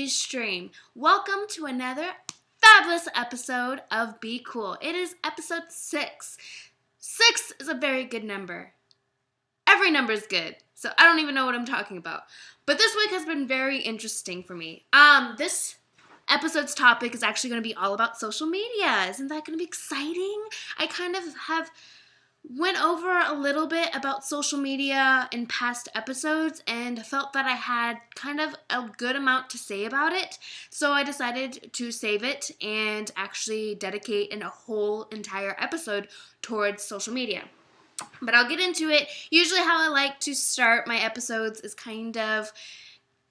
stream. Welcome to another fabulous episode of Be Cool. It is episode 6. 6 is a very good number. Every number is good, so I don't even know what I'm talking about. But this week has been very interesting for me. This episode's topic is actually going to be all about social media. Isn't that going to be exciting? I kind of have went over a little bit about social media in past episodes and felt that I had kind of a good amount to say about it. So I decided to save it and actually dedicate a whole entire episode towards social media. But I'll get into it. Usually how I like to start my episodes is kind of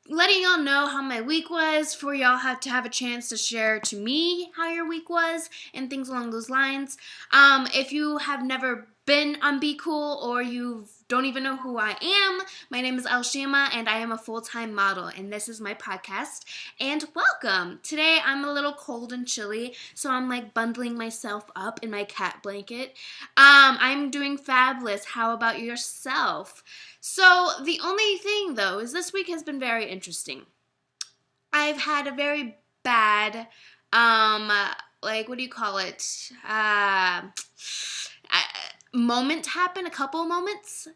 letting y'all know how my week was for y'all to have a chance to share to me how your week was and things along those lines. If you have never been on Be Cool or you don't even know who I am, my name is l.shima and I am a full-time model and this is my podcast. And welcome! Today I'm a little cold and chilly, so I'm like bundling myself up in my cat blanket. I'm doing fabulous. How about yourself? So the only thing though is this week has been very interesting. I've had a very bad, what do you call it? Moment happen, a couple moments,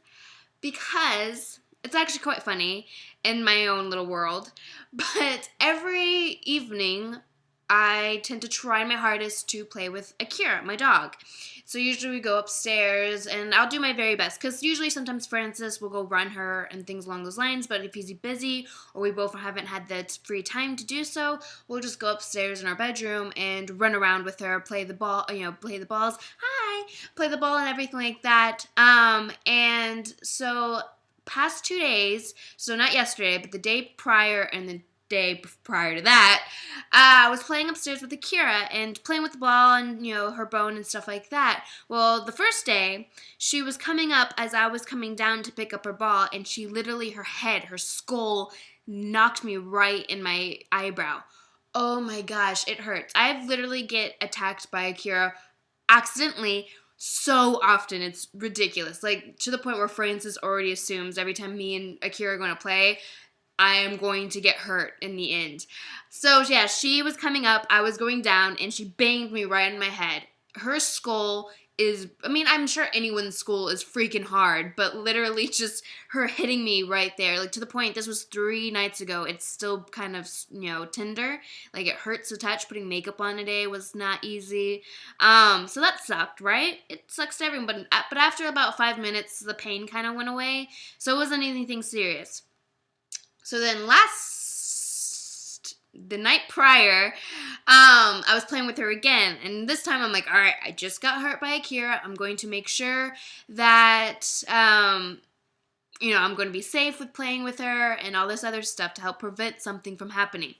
because it's actually quite funny in my own little world, but every evening I tend to try my hardest to play with Akira, my dog. So usually we go upstairs and I'll do my very best because usually sometimes Francis will go run her and things along those lines, but if he's busy or we both haven't had the free time to do so, we'll just go upstairs in our bedroom and run around with her, play the ball, play the balls, play the ball and everything like that. And so past 2 days, so not yesterday, but the day prior and the day prior to that, I was playing upstairs with Akira and playing with the ball and, her bone and stuff like that. Well, the first day, she was coming up as I was coming down to pick up her ball, and she literally, her skull knocked me right in my eyebrow. Oh my gosh, it hurts. I literally get attacked by Akira accidentally so often. It's ridiculous. Like, to the point where Francis already assumes every time me and Akira are going to play, I am going to get hurt in the end. So, yeah, she was coming up, I was going down, and she banged me right in my head. Her skull is, I'm sure anyone's skull is freaking hard, but literally just her hitting me right there, like to the point, this was 3 nights ago, it's still kind of, tender, like it hurts to touch. Putting makeup on today was not easy, so that sucked, right? It sucks to everyone, but after about 5 minutes, the pain kind of went away, so it wasn't anything serious. So then the night prior, I was playing with her again, and this time I'm like, all right, I just got hurt by Akira. I'm going to make sure that, I'm going to be safe with playing with her and all this other stuff to help prevent something from happening.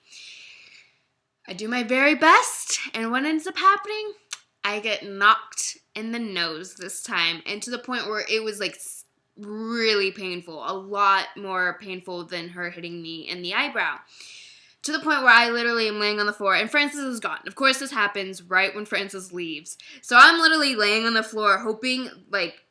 I do my very best, and what ends up happening? I get knocked in the nose this time, and to the point where it was like really painful, a lot more painful than her hitting me in the eyebrow. To the point where I literally am laying on the floor, and Francis is gone. Of course, this happens right when Francis leaves. So I'm literally laying on the floor, hoping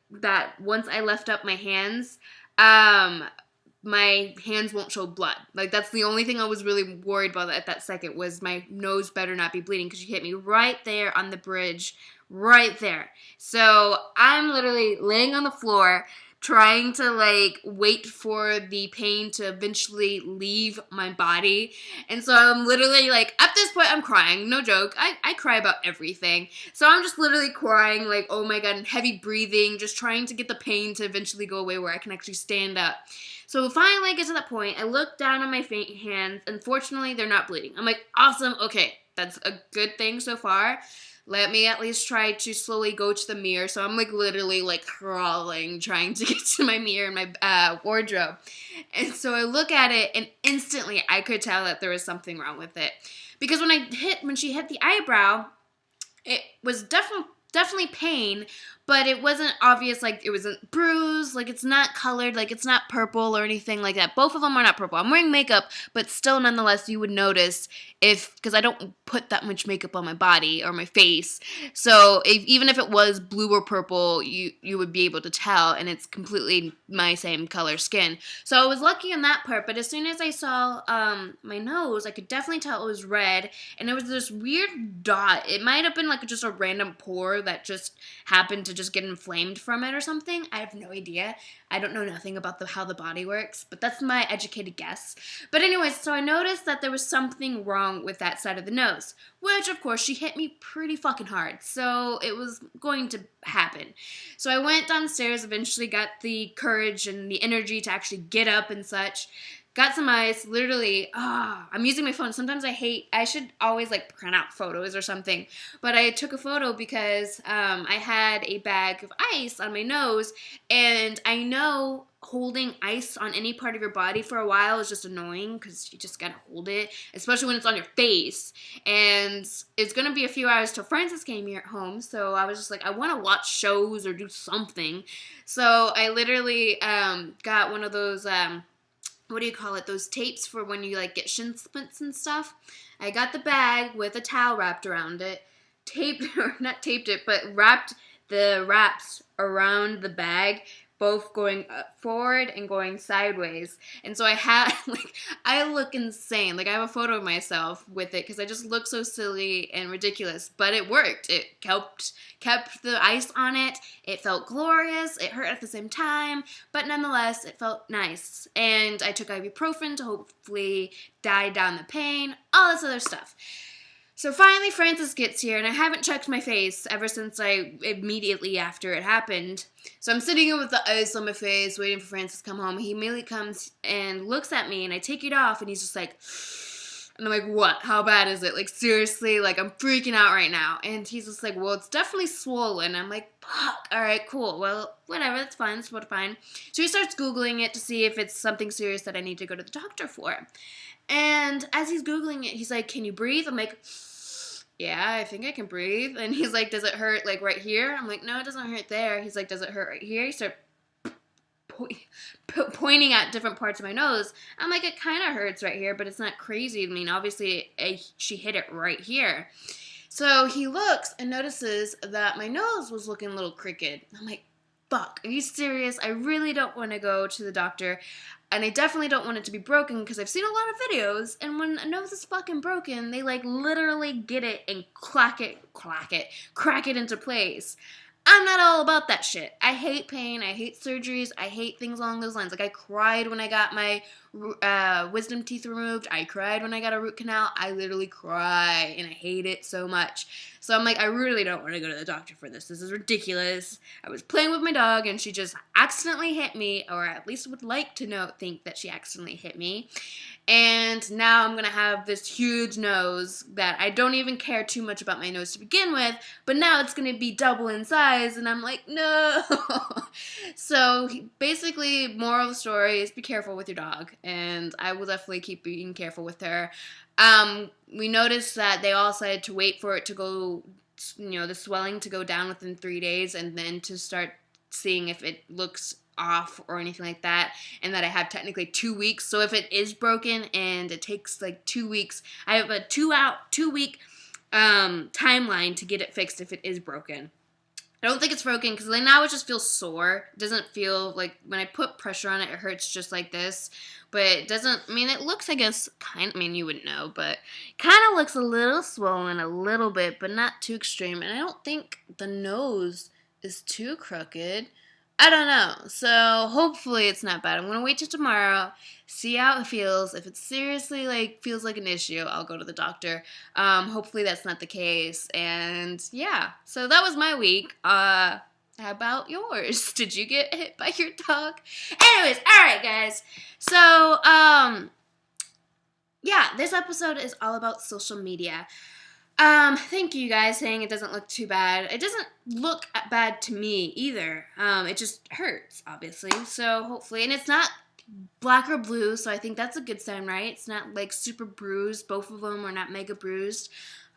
that once I lift up my hands, my hands won't show blood. That's the only thing I was really worried about at that second, was my nose better not be bleeding, because she hit me right there on the bridge, right there. So I'm literally laying on the floor, trying to wait for the pain to eventually leave my body. And so I'm literally at this point I'm crying, no joke. I cry about everything. So I'm just literally crying, oh my god, and heavy breathing, just trying to get the pain to eventually go away where I can actually stand up. So finally I get to that point, I look down on my hands, and fortunately they're not bleeding. I'm like, awesome, okay, that's a good thing so far. Let me at least try to slowly go to the mirror. So I'm literally crawling, trying to get to my mirror in my wardrobe. And so I look at it, and instantly I could tell that there was something wrong with it. Because when she hit the eyebrow, it was definitely pain, but it wasn't obvious, like, it wasn't bruised, like, it's not colored, like, it's not purple or anything like that. Both of them are not purple. I'm wearing makeup, but still, nonetheless, you would notice because I don't put that much makeup on my body or my face, so even if it was blue or purple, you would be able to tell, and it's completely my same color skin. So I was lucky in that part, but as soon as I saw my nose, I could definitely tell it was red, and there was this weird dot. It might have been like just a random pore that just happened to just get inflamed from it or something. I have no idea. I don't know nothing about how the body works, but that's my educated guess. But anyways, so I noticed that there was something wrong with that side of the nose, which of course she hit me pretty fucking hard, so it was going to happen. So I went downstairs, eventually got the courage and the energy to actually get up and such. Got some ice, literally, I'm using my phone. Sometimes I should always like print out photos or something. But I took a photo because I had a bag of ice on my nose, and I know holding ice on any part of your body for a while is just annoying because you just gotta hold it, especially when it's on your face. And it's gonna be a few hours till Francis came here at home, so I was just like, I wanna watch shows or do something. So I literally got one of those what do you call it, those tapes for when you like get shin splints and stuff. I got the bag with a towel wrapped around it, not taped it, but wrapped the wraps around the bag, both going forward and going sideways. And so I had, like, I look insane. Like, I have a photo of myself with it because I just look so silly and ridiculous. But it worked. It kept the ice on it. It felt glorious. It hurt at the same time. But nonetheless, it felt nice. And I took ibuprofen to hopefully die down the pain. All this other stuff. So finally Francis gets here, and I haven't checked my face ever since immediately after it happened. So I'm sitting here with the ice on my face, waiting for Francis to come home. He immediately comes and looks at me, and I take it off, and he's just like, and I'm like, what? How bad is it? Like, seriously? Like, I'm freaking out right now. And he's just like, well, it's definitely swollen. I'm like, fuck. All right, cool. Well, whatever. That's fine. That's fine. So he starts Googling it to see if it's something serious that I need to go to the doctor for. And as he's Googling it, he's like, can you breathe? I'm like, yeah, I think I can breathe. And he's like, does it hurt like right here? I'm like, no, it doesn't hurt there. He's like, does it hurt right here? He started pointing at different parts of my nose. I'm like, it kind of hurts right here, but it's not crazy. I mean, obviously, she hit it right here. So he looks and notices that my nose was looking a little crooked. I'm like, fuck, are you serious? I really don't want to go to the doctor. And I definitely don't want it to be broken because I've seen a lot of videos, and when a nose is fucking broken, they like literally get it and crack it into place. I'm not all about that shit. I hate pain. I hate surgeries. I hate things along those lines. Like, I cried when I got my wisdom teeth removed. I cried when I got a root canal. I literally cry, and I hate it so much. So I'm like, I really don't want to go to the doctor for this. This is ridiculous. I was playing with my dog, and she just accidentally hit me, or at least would like to think that she accidentally hit me. And now I'm going to have this huge nose that I don't even care too much about my nose to begin with, but now it's going to be double in size, and I'm like, no. So basically, moral of the story is be careful with your dog, and I will definitely keep being careful with her. We noticed that they all said to wait for it to go, the swelling to go down within 3 days, and then to start seeing if it looks off or anything like that, and that I have technically 2 weeks. So if it is broken and it takes like 2 weeks, I have a 2 week timeline to get it fixed if it is broken. I don't think it's broken because like now it just feels sore. It doesn't feel like when I put pressure on it, it hurts just like this. But it doesn't, I mean, it looks, I guess, you wouldn't know, but kind of looks a little swollen a little bit, but not too extreme. And I don't think the nose is too crooked. I don't know. So hopefully it's not bad. I'm going to wait till tomorrow, see how it feels. If it seriously feels like an issue, I'll go to the doctor. Hopefully that's not the case. And yeah, so that was my week. How about yours? Did you get hit by your dog? Anyways, alright guys. So, yeah, this episode is all about social media. Thank you guys saying it doesn't look too bad. It doesn't look bad to me either. It just hurts, obviously. So hopefully, and it's not black or blue, so I think that's a good sign, right? It's not like super bruised. Both of them are not mega bruised.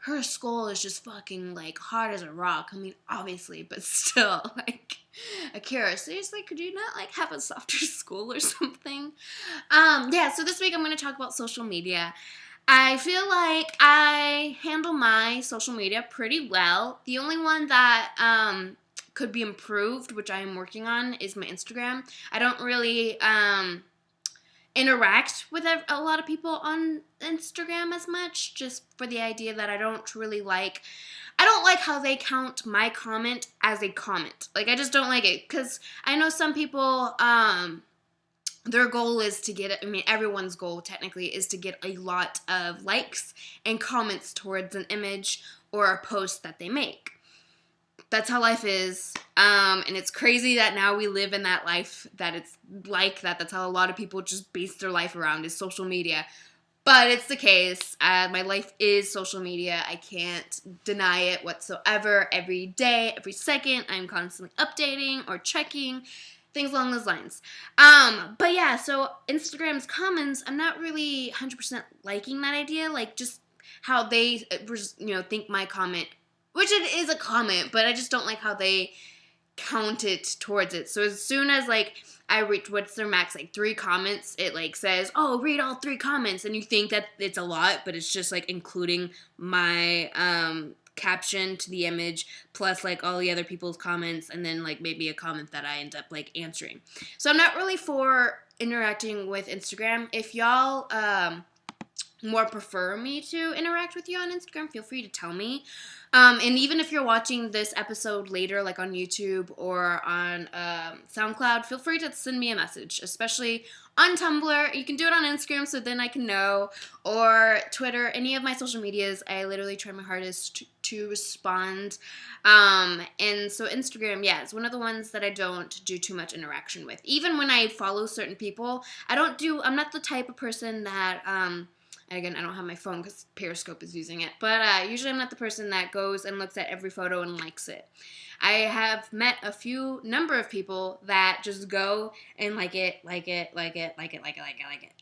her skull is just fucking, like, hard as a rock. I mean, obviously, but still, like, Akira, seriously, could you not, like, have a softer skull or something? Yeah, so this week I'm going to talk about social media. I feel like I handle my social media pretty well. The only one that, could be improved, which I am working on, is my Instagram. I don't really, interact with a lot of people on Instagram as much, just for the idea that I don't like how they count my comment as a comment. Like, I just don't like it, because I know some people, their goal is to get, everyone's goal technically is to get a lot of likes and comments towards an image or a post that they make. That's how life is, and it's crazy that now we live in that life, that it's like that. That's how a lot of people just base their life around, is social media. But it's the case. My life is social media. I can't deny it whatsoever. Every day, every second, I'm constantly updating or checking, things along those lines. But yeah, so Instagram's comments, I'm not really 100% liking that idea, like, just how they, think my comment, which it is a comment, but I just don't like how they count it towards it. So as soon as, like, I reach, what's their max, like 3 comments, it, like, says, oh, read all 3 comments, and you think that it's a lot, but it's just, like, including my caption to the image, plus, like, all the other people's comments, and then, like, maybe a comment that I end up, like, answering. So I'm not really for interacting with Instagram. If y'all more prefer me to interact with you on Instagram, feel free to tell me. And even if you're watching this episode later, like on YouTube or on SoundCloud, feel free to send me a message, especially on Tumblr. You can do it on Instagram, so then I can know, or Twitter, any of my social medias. I literally try my hardest to respond. And so Instagram, yeah, it's one of the ones that I don't do too much interaction with. Even when I follow certain people, I'm not the type of person that, and again, I don't have my phone because Periscope is using it. But usually I'm not the person that goes and looks at every photo and likes it. I have met a number of people that just go and like it,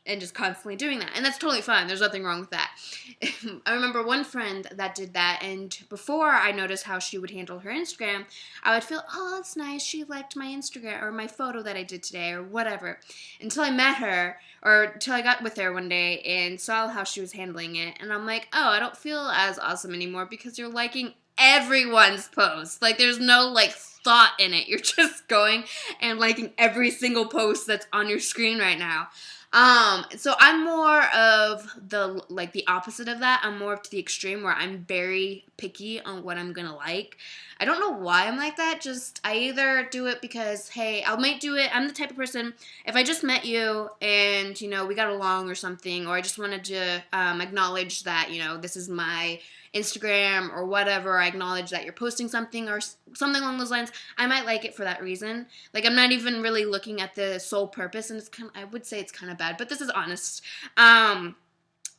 and just constantly doing that. And that's totally fine. There's nothing wrong with that. I remember one friend that did that, and before I noticed how she would handle her Instagram, I would feel, oh, that's nice. She liked my Instagram or my photo that I did today or whatever. Until I met her, or until I got with her one day and saw how she was handling it. And I'm like, oh, I don't feel as awesome anymore because you're liking everyone's post. Like, there's no, like, thought in it. You're just going and liking every single post that's on your screen right now. So I'm more of the opposite of that. I'm more to the extreme where I'm very picky on what I'm gonna like. I don't know why I'm like that. Just, I either do it because, hey, I might do it. I'm the type of person, if I just met you and, we got along or something, or I just wanted to acknowledge that, this is my Instagram or whatever, I acknowledge that you're posting something or something along those lines, I might like it for that reason. Like, I'm not even really looking at the sole purpose, and I would say it's kind of bad, but this is honest. Not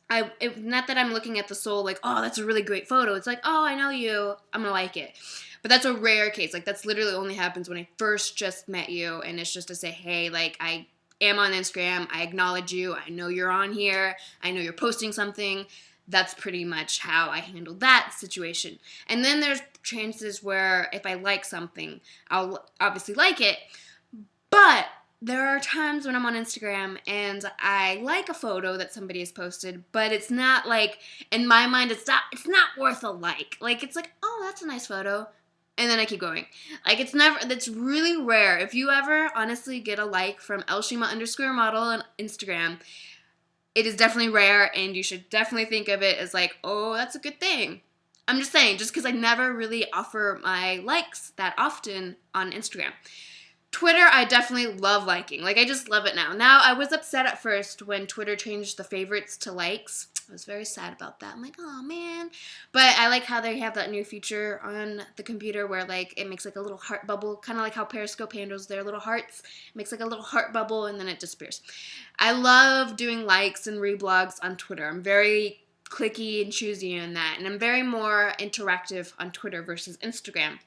that I'm looking at the sole, like, oh, that's a really great photo. It's like, oh, I know you, I'm gonna like it. But that's a rare case. Like, that's literally only happens when I first just met you, and it's just to say, hey, like, I am on Instagram, I acknowledge you, I know you're on here, I know you're posting something. That's pretty much how I handle that situation. And then there's chances where if I like something, I'll obviously like it. But there are times when I'm on Instagram and I like a photo that somebody has posted, but it's not, like, in my mind, it's not worth a like. Like, it's like, oh, that's a nice photo. And then I keep going. Like, that's really rare. If you ever honestly get a like from l.shima_model on Instagram, it is definitely rare, and you should definitely think of it as like, oh, that's a good thing. I'm just saying, just because I never really offer my likes that often on Instagram. Twitter, I definitely love liking. Like, I just love it now. Now, I was upset at first when Twitter changed the favorites to likes. I was very sad about that. I'm like, oh, man. But I like how they have that new feature on the computer where, like, it makes, like, a little heart bubble, kind of like how Periscope handles their little hearts. It makes, like, a little heart bubble, and then it disappears. I love doing likes and reblogs on Twitter. I'm very clicky and choosy in that, and I'm very more interactive on Twitter versus Instagram.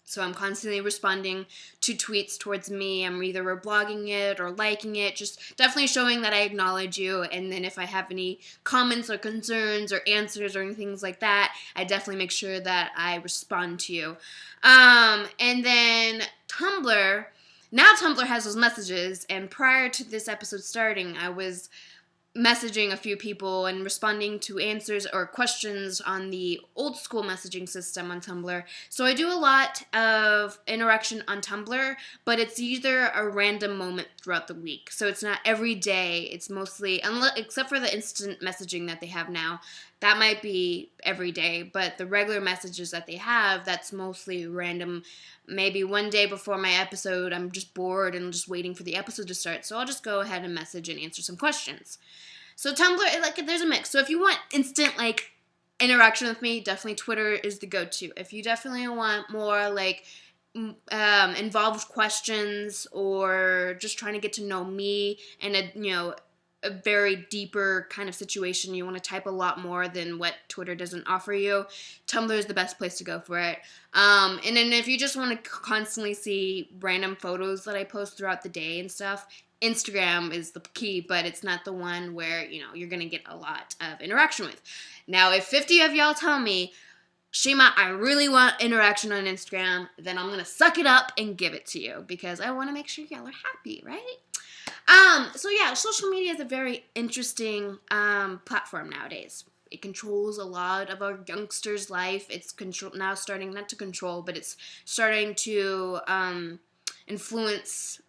So I'm constantly responding to tweets towards me. I'm either reblogging it or liking it, just definitely showing that I acknowledge you. And then if I have any comments or concerns or answers or anything like that, I definitely make sure that I respond to you. And then Tumblr. Now Tumblr has those messages, and prior to this episode starting, I was messaging a few people and responding to answers or questions on the old school messaging system on Tumblr. So I do a lot of interaction on Tumblr, but it's either a random moment throughout the week. So it's not every day. It's mostly, except for the instant messaging that they have now, that might be every day. But the regular messages that they have, that's mostly random. Maybe one day before my episode, I'm just bored and just waiting for the episode to start. So I'll just go ahead and message and answer some questions. So Tumblr, there's a mix. So if you want instant, interaction with me, definitely Twitter is the go-to. If you definitely want more, involved questions or just trying to get to know me and a very deeper kind of situation, you want to type a lot more than what Twitter doesn't offer you, Tumblr is the best place to go for it. And then if you just want to constantly see random photos that I post throughout the day and stuff, Instagram is the key, but it's not the one where, you're going to get a lot of interaction with. Now, if 50 of y'all tell me, Shima, I really want interaction on Instagram, then I'm going to suck it up and give it to you because I want to make sure y'all are happy, right? So yeah, social media is a very interesting platform nowadays. It controls a lot of our youngsters' life. It's now starting, not to control, but it's starting to influence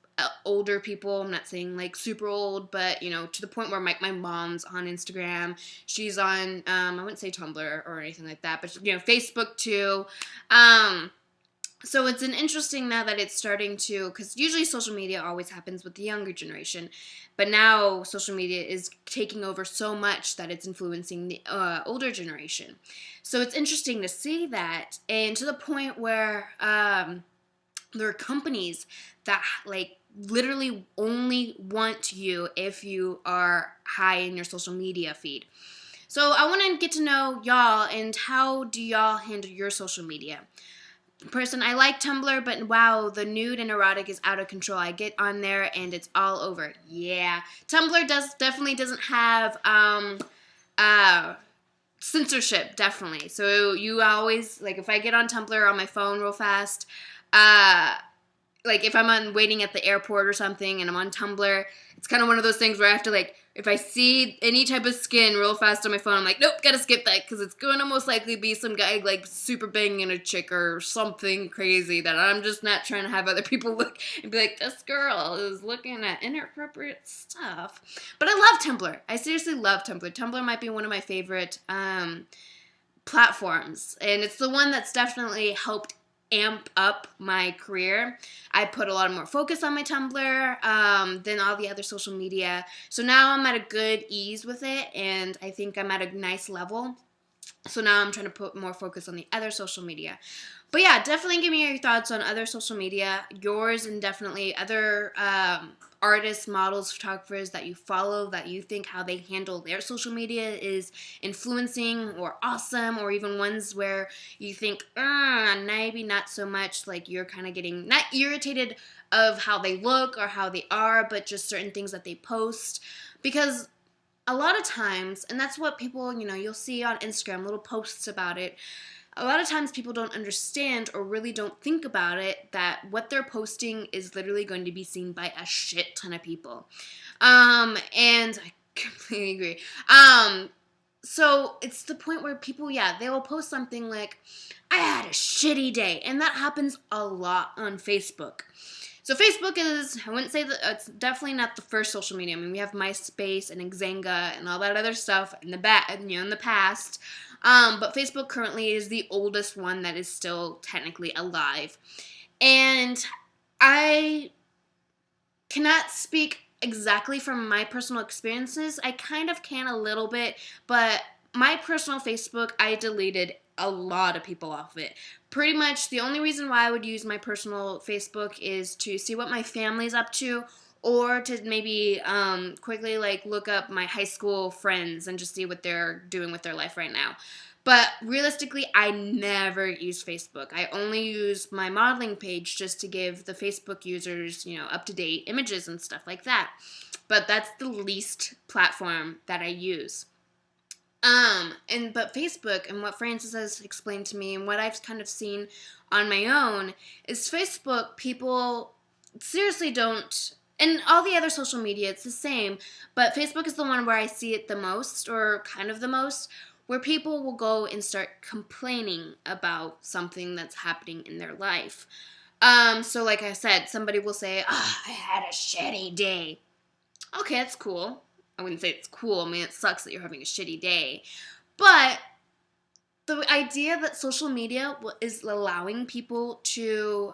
older people. I'm not saying super old, but to the point where my mom's on Instagram. She's on I wouldn't say Tumblr or anything like that, but Facebook too. So it's an interesting now that it's starting to, because usually social media always happens with the younger generation, but now social media is taking over so much that it's influencing the older generation. So it's interesting to see that, and to the point where there are companies that literally only want you if you are high in your social media feed. So I want to get to know y'all, and how do y'all handle your social media? I like Tumblr, but wow, the nude and erotic is out of control. I get on there and it's all over. Yeah, Tumblr definitely doesn't have censorship, definitely. So you always, if I get on Tumblr on my phone real fast, if I'm waiting at the airport or something and I'm on Tumblr, it's kind of one of those things where I have to if I see any type of skin real fast on my phone, I'm like, nope, gotta skip that, because it's going to most likely be some guy super banging a chick or something crazy that I'm just not trying to have other people look and be like, this girl is looking at inappropriate stuff. But I love Tumblr. I seriously love Tumblr. Tumblr might be one of my favorite platforms, and it's the one that's definitely helped amp up my career. I put a lot more focus on my Tumblr than all the other social media. So now I'm at a good ease with it, and I think I'm at a nice level. So now I'm trying to put more focus on the other social media. But yeah, definitely give me your thoughts on other social media, yours, and definitely other artists, models, photographers that you follow, that you think how they handle their social media is influencing or awesome, or even ones where you think, maybe not so much, you're kind of getting not irritated of how they look or how they are, but just certain things that they post. Because a lot of times, and that's what people, you'll see on Instagram, little posts about it. A lot of times people don't understand or really don't think about it, that what they're posting is literally going to be seen by a shit ton of people. And I completely agree. So it's the point where people, they will post something like, I had a shitty day. And that happens a lot on Facebook. So Facebook is, I wouldn't say that it's definitely not the first social media. I mean, we have MySpace and Xanga and all that other stuff in the in the past. But Facebook currently is the oldest one that is still technically alive. And I cannot speak exactly from my personal experiences. I kind of can a little bit, but my personal Facebook, I deleted a lot of people off of it. Pretty much the only reason why I would use my personal Facebook is to see what my family's up to, or to maybe quickly look up my high school friends and just see what they're doing with their life right now. But realistically, I never use Facebook. I only use my modeling page just to give the Facebook users, up-to-date images and stuff like that. But that's the least platform that I use. But Facebook, and what Francis has explained to me and what I've kind of seen on my own is Facebook, people seriously don't, and all the other social media, it's the same, but Facebook is the one where I see it the most, or kind of the most, where people will go and start complaining about something that's happening in their life. So like I said, somebody will say, I had a shitty day. Okay, that's cool. I wouldn't say it's cool. I mean, it sucks that you're having a shitty day. But the idea that social media is allowing people to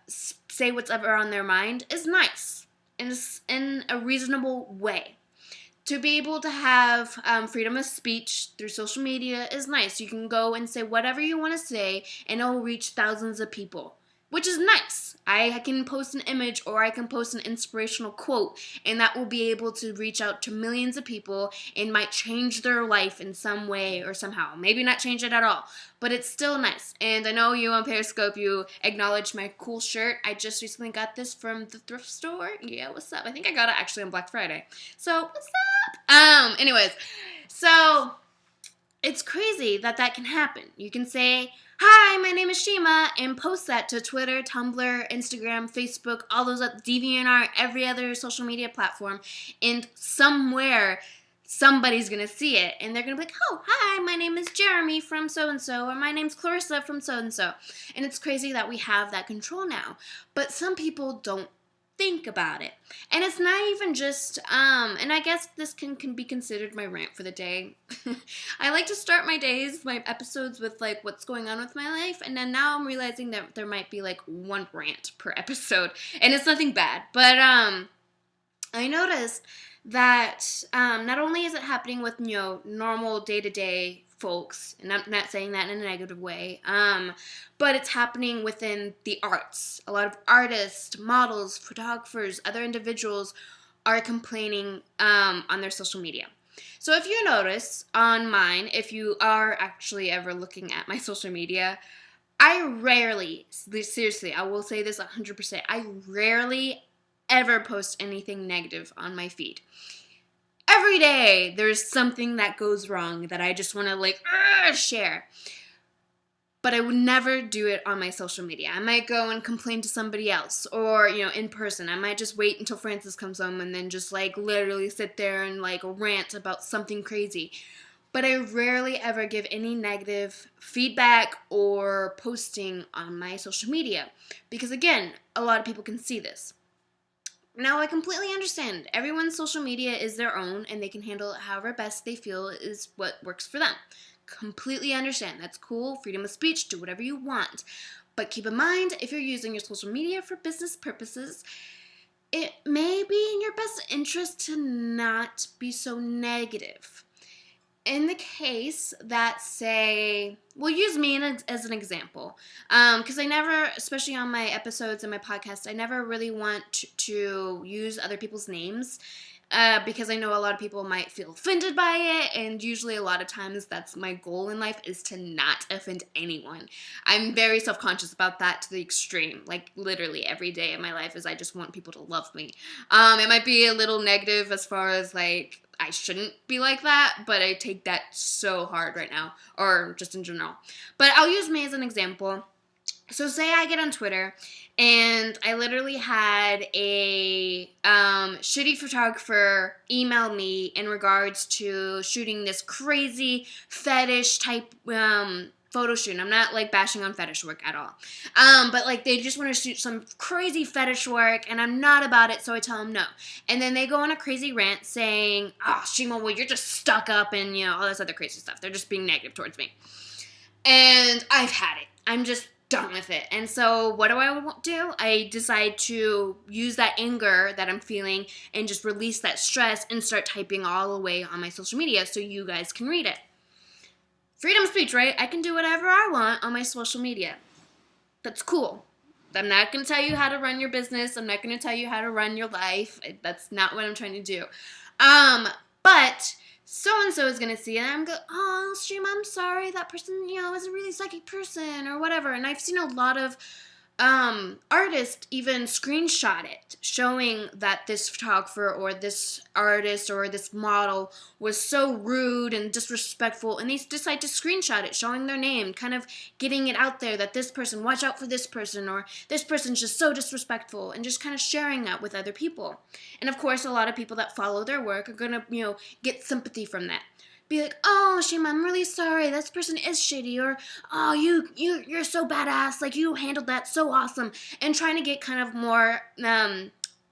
say what's ever on their mind is nice. In a reasonable way. To be able to have freedom of speech through social media is nice. You can go and say whatever you want to say, and it will reach thousands of people, which is nice. I can post an image or I can post an inspirational quote, and that will be able to reach out to millions of people and might change their life in some way or somehow. Maybe not change it at all, but it's still nice. And I know you on Periscope, you acknowledged my cool shirt. I just recently got this from the thrift store. Yeah, what's up? I think I got it actually on Black Friday. So, what's up? Anyways, so it's crazy that can happen. You can say, hi, my name is Shima, and post that to Twitter, Tumblr, Instagram, Facebook, all those DeviantArt, every other social media platform, and somewhere somebody's going to see it, and they're going to be like, oh, hi, my name is Jeremy from so-and-so, or my name's Clarissa from so-and-so, and it's crazy that we have that control now, but some people don't think about it. And it's not even just, and I guess this can be considered my rant for the day. I like to start my days, my episodes with like what's going on with my life, and then now I'm realizing that there might be like one rant per episode, and it's nothing bad, but I noticed that not only is it happening with normal day-to-day folks, and I'm not saying that in a negative way, but it's happening within the arts. A lot of artists, models, photographers, other individuals are complaining on their social media. So if you notice on mine, if you are actually ever looking at my social media, I rarely, seriously, I will say this 100%, I rarely ever post anything negative on my feed. Every day there's something that goes wrong that I just want to share. But I would never do it on my social media. I might go and complain to somebody else, or in person. I might just wait until Francis comes home and then just literally sit there and rant about something crazy. But I rarely ever give any negative feedback or posting on my social media, because again, a lot of people can see this. Now, I completely understand. Everyone's social media is their own, and they can handle it however best they feel is what works for them. Completely understand. That's cool. Freedom of speech. Do whatever you want. But keep in mind, if you're using your social media for business purposes, it may be in your best interest to not be so negative. In the case that, say, we'll use me as an example, because I never, especially on my episodes and my podcast, I never really want to use other people's names, because I know a lot of people might feel offended by it, and usually a lot of times that's my goal in life, is to not offend anyone. I'm very self-conscious about that to the extreme. Literally every day of my life is I just want people to love me. It might be a little negative as far as I shouldn't be like that, but I take that so hard right now, or just in general. But I'll use me as an example. So say I get on Twitter, and I literally had a shitty photographer email me in regards to shooting this crazy fetish type photo shoot. And I'm not bashing on fetish work at all. But they just want to shoot some crazy fetish work, and I'm not about it, so I tell them no. And then they go on a crazy rant saying, oh, Shima, well, you're just stuck up and, all this other crazy stuff. They're just being negative towards me. And I've had it. I'm just done with it. And so what do I do? I decide to use that anger that I'm feeling and just release that stress and start typing all the way on my social media so you guys can read it. Freedom of speech, right? I can do whatever I want on my social media. That's cool. I'm not going to tell you how to run your business. I'm not going to tell you how to run your life. That's not what I'm trying to do. But so-and-so is going to see it, and I'm going, oh, stream, I'm sorry, that person, is a really psychic person, or whatever. And I've seen a lot of artists even screenshot it, showing that this photographer or this artist or this model was so rude and disrespectful, and they decide to screenshot it, showing their name, kind of getting it out there that this person, watch out for this person, or this person's just so disrespectful, and just kind of sharing that with other people. And of course, a lot of people that follow their work are gonna, get sympathy from that. Be like, oh, Shima, I'm really sorry. This person is shitty, or oh, you're so badass. Like, you handled that so awesome, and trying to get kind of more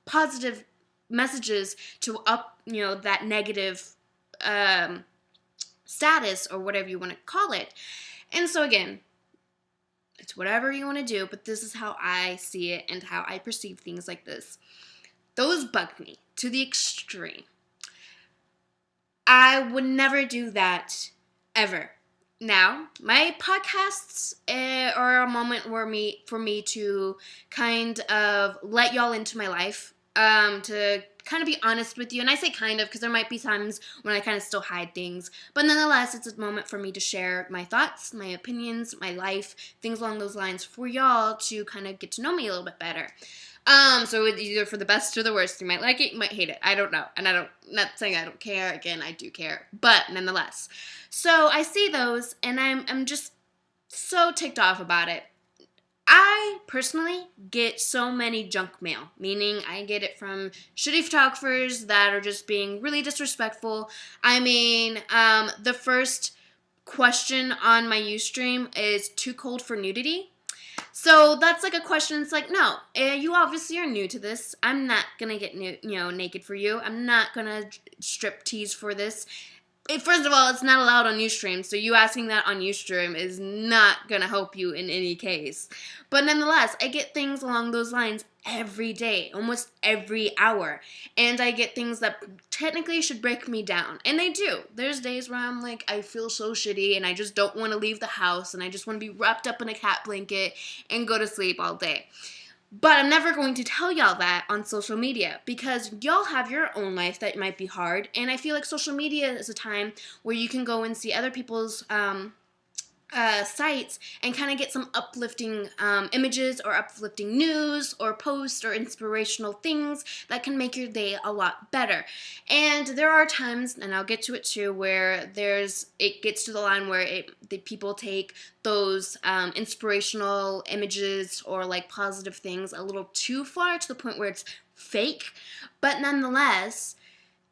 positive messages to up, that negative status, or whatever you want to call it. And so again, it's whatever you want to do, but this is how I see it and how I perceive things like this. Those bug me to the extreme. I would never do that, ever. Now, my podcasts are a moment for me to kind of let y'all into my life, to kind of be honest with you. And I say kind of because there might be times when I kind of still hide things. But nonetheless, it's a moment for me to share my thoughts, my opinions, my life, things along those lines, for y'all to kind of get to know me a little bit better. So it's either for the best or the worst. You might like it, you might hate it. I don't know. And not saying I don't care. Again, I do care. But nonetheless. So I see those, and I'm just so ticked off about it. I personally get so many junk mail, meaning I get it from shitty photographers that are just being really disrespectful. I mean, the first question on my Ustream is too cold for nudity. So that's like a question. It's like, no, you obviously are new to this. I'm not gonna get naked for you. I'm not gonna strip tease for this. First of all, it's not allowed on Ustream, so you asking that on Ustream is not gonna help you in any case. But nonetheless, I get things along those lines every day, almost every hour. And I get things that technically should break me down. And they do. There's days where I'm like, I feel so shitty and I just don't want to leave the house and I just want to be wrapped up in a cat blanket and go to sleep all day. But I'm never going to tell y'all that on social media, because y'all have your own life that might be hard. And I feel like social media is a time where you can go and see other people's sites and kind of get some uplifting images or uplifting news or posts or inspirational things that can make your day a lot better. And there are times, and I'll get to it too, where it gets to the line where the people take those inspirational images or like positive things a little too far, to the point where it's fake. But nonetheless,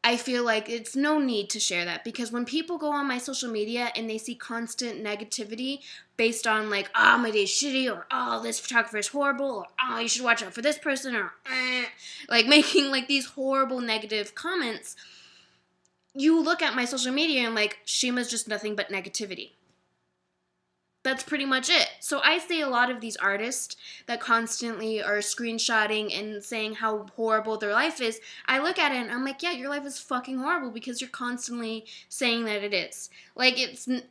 I feel like it's no need to share that, because when people go on my social media and they see constant negativity based on like, oh, my day's shitty, or oh, this photographer is horrible, or oh, you should watch out for this person, or like making like these horrible negative comments, you look at my social media and like, Shima's just nothing but negativity. That's pretty much it. So I see a lot of these artists that constantly are screenshotting and saying how horrible their life is. I look at it and I'm like, yeah, your life is fucking horrible, because you're constantly saying that it is. Like,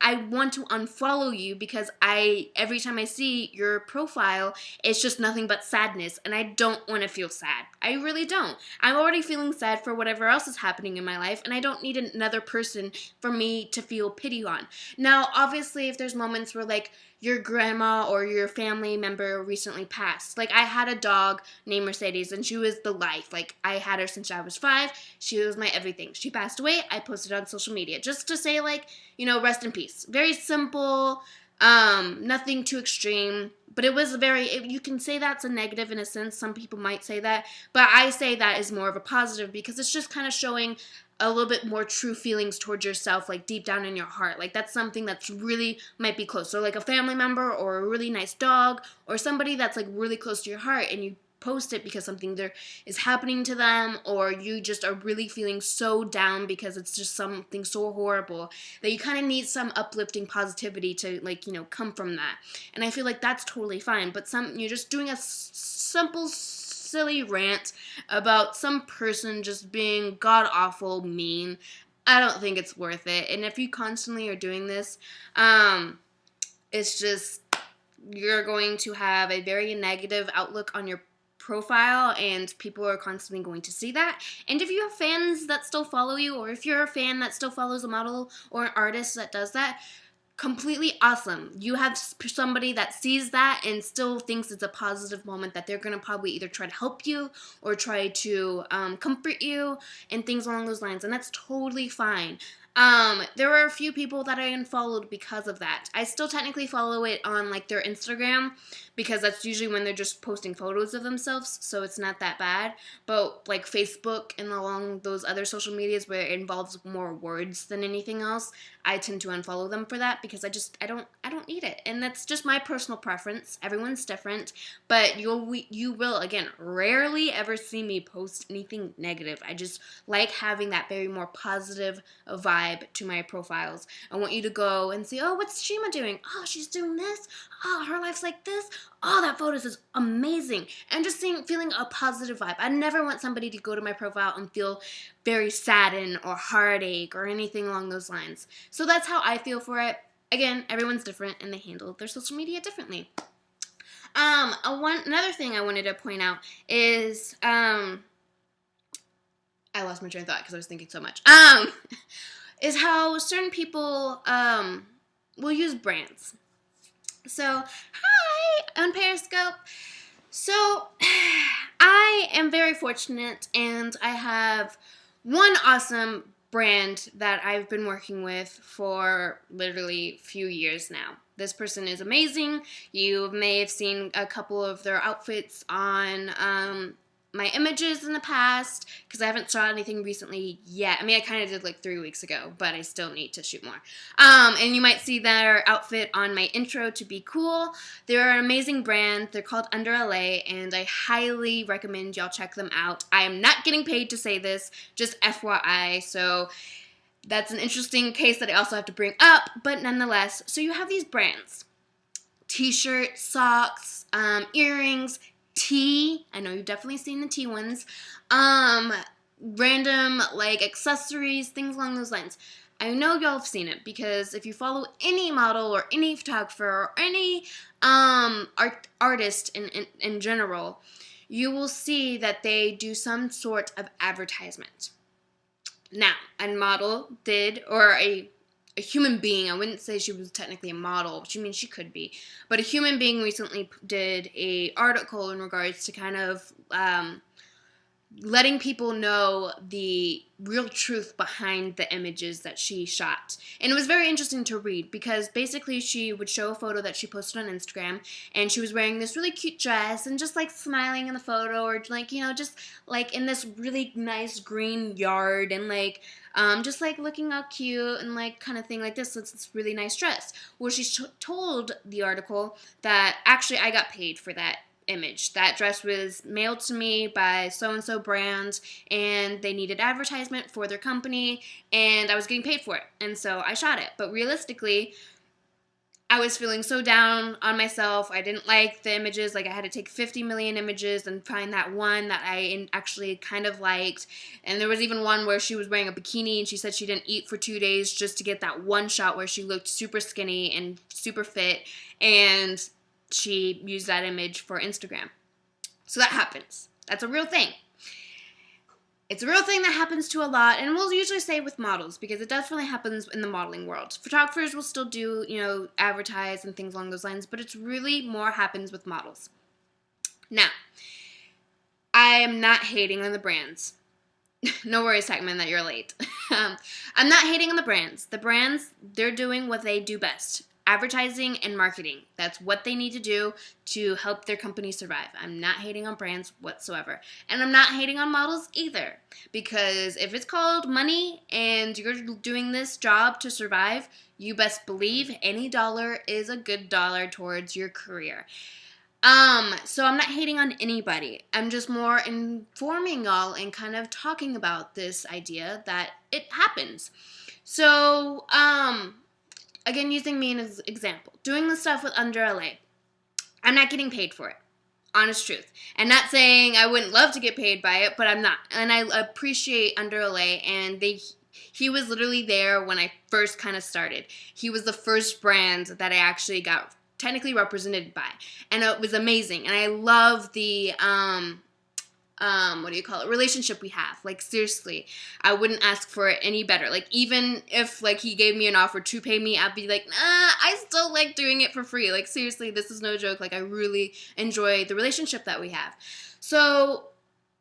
I want to unfollow you, because every time I see your profile, it's just nothing but sadness, and I don't want to feel sad. I really don't. I'm already feeling sad for whatever else is happening in my life, and I don't need another person for me to feel pity on. Now, obviously, if there's moments where like your grandma or your family member recently passed. Like, I had a dog named Mercedes, and she was the life. Like, I had her since I was 5. She was my everything. She passed away. I posted on social media just to say, like, rest in peace. Very simple, nothing too extreme. But it was you can say that's a negative in a sense. Some people might say that. But I say that is more of a positive, because it's just kind of showing a little bit more true feelings towards yourself, like deep down in your heart. Like, that's something that's really might be close. So like a family member or a really nice dog or somebody that's like really close to your heart, and you post it because something there is happening to them, or you just are really feeling so down because it's just something so horrible that you kind of need some uplifting positivity to like, come from that. And I feel like that's totally fine. But you're just doing a simple silly rant about some person just being god-awful mean. I don't think it's worth it. And if you constantly are doing this, it's just, you're going to have a very negative outlook on your profile, and people are constantly going to see that. And if you have fans that still follow you, or if you're a fan that still follows a model or an artist that does that, completely awesome. You have somebody that sees that and still thinks it's a positive moment, that they're going to probably either try to help you or try to comfort you and things along those lines, and that's totally fine. There were a few people that I unfollowed because of that. I still technically follow it on like their Instagram, because that's usually when they're just posting photos of themselves, so it's not that bad. But like Facebook and along those other social medias where it involves more words than anything else, I tend to unfollow them for that, because I don't need it. And that's just my personal preference. Everyone's different, but you will again rarely ever see me post anything negative. I just like having that very more positive vibe to my profiles. I want you to go and see, oh, what's l.shima doing? Oh, she's doing this. Oh, her life's like this. Oh, that photo is amazing. And just feeling a positive vibe. I never want somebody to go to my profile and feel very saddened or heartache or anything along those lines. So that's how I feel for it. Again, everyone's different and they handle their social media differently. Another thing I wanted to point out is, I lost my train of thought because I was thinking so much. Is how certain people will use brands. So, hi, on Periscope. So, I am very fortunate, and I have one awesome brand that I've been working with for literally a few years now. This person is amazing. You may have seen a couple of their outfits on my images in the past, because I haven't shot anything recently yet. I mean, I kind of did like 3 weeks ago, but I still need to shoot more. And you might see their outfit on my intro to be cool. They're an amazing brand. They're called Under LA, and I highly recommend y'all check them out. I am not getting paid to say this, just FYI, so that's an interesting case that I also have to bring up, but nonetheless. So you have these brands: t-shirt, socks, earrings, tea. I know you've definitely seen the tea ones. Random like accessories, things along those lines. I know y'all have seen it, because if you follow any model or any photographer or any artist in general, you will see that they do some sort of advertisement. Now, a model did, or a human being, I wouldn't say she was technically a model, which I mean she could be, but a human being recently did a article in regards to kind of letting people know the real truth behind the images that she shot. And it was very interesting to read, because basically she would show a photo that she posted on Instagram, and she was wearing this really cute dress and just like smiling in the photo, or like, you know, just like in this really nice green yard, and like just like looking all cute and like kind of thing like this. So it's this really nice dress. Well, she told the article that actually I got paid for that image. That dress was mailed to me by so-and-so brand, and they needed advertisement for their company, and I was getting paid for it, and so I shot it. But realistically, I was feeling so down on myself. I didn't like the images. Like, I had to take 50 million images and find that one that I actually kind of liked. And there was even one where she was wearing a bikini, and she said she didn't eat for 2 days just to get that one shot where she looked super skinny and super fit, and she used that image for Instagram. So that happens. That's a real thing. It's a real thing that happens to a lot, and we'll usually say with models, because it definitely happens in the modeling world. Photographers will still do, you know, advertise and things along those lines, but it's really more happens with models. Now, I am not hating on the brands. No worries, Techman, that you're late. I'm not hating on the brands. The brands, they're doing what they do best. Advertising and marketing. That's what they need to do to help their company survive. I'm not hating on brands whatsoever. And I'm not hating on models either. Because if it's called money and you're doing this job to survive, you best believe any dollar is a good dollar towards your career. So I'm not hating on anybody. I'm just more informing y'all and kind of talking about this idea that it happens. So, again, using me as an example, doing the stuff with Under LA, I'm not getting paid for it. Honest truth. And not saying I wouldn't love to get paid by it, but I'm not. And I appreciate Under LA, and he was literally there when I first kind of started. He was the first brand that I actually got technically represented by. And it was amazing. And I love the what do you call it, relationship we have. Like, seriously, I wouldn't ask for it any better. Like, even if, like, he gave me an offer to pay me, I'd be like, nah, I still like doing it for free. Like, seriously, this is no joke. Like, I really enjoy the relationship that we have. So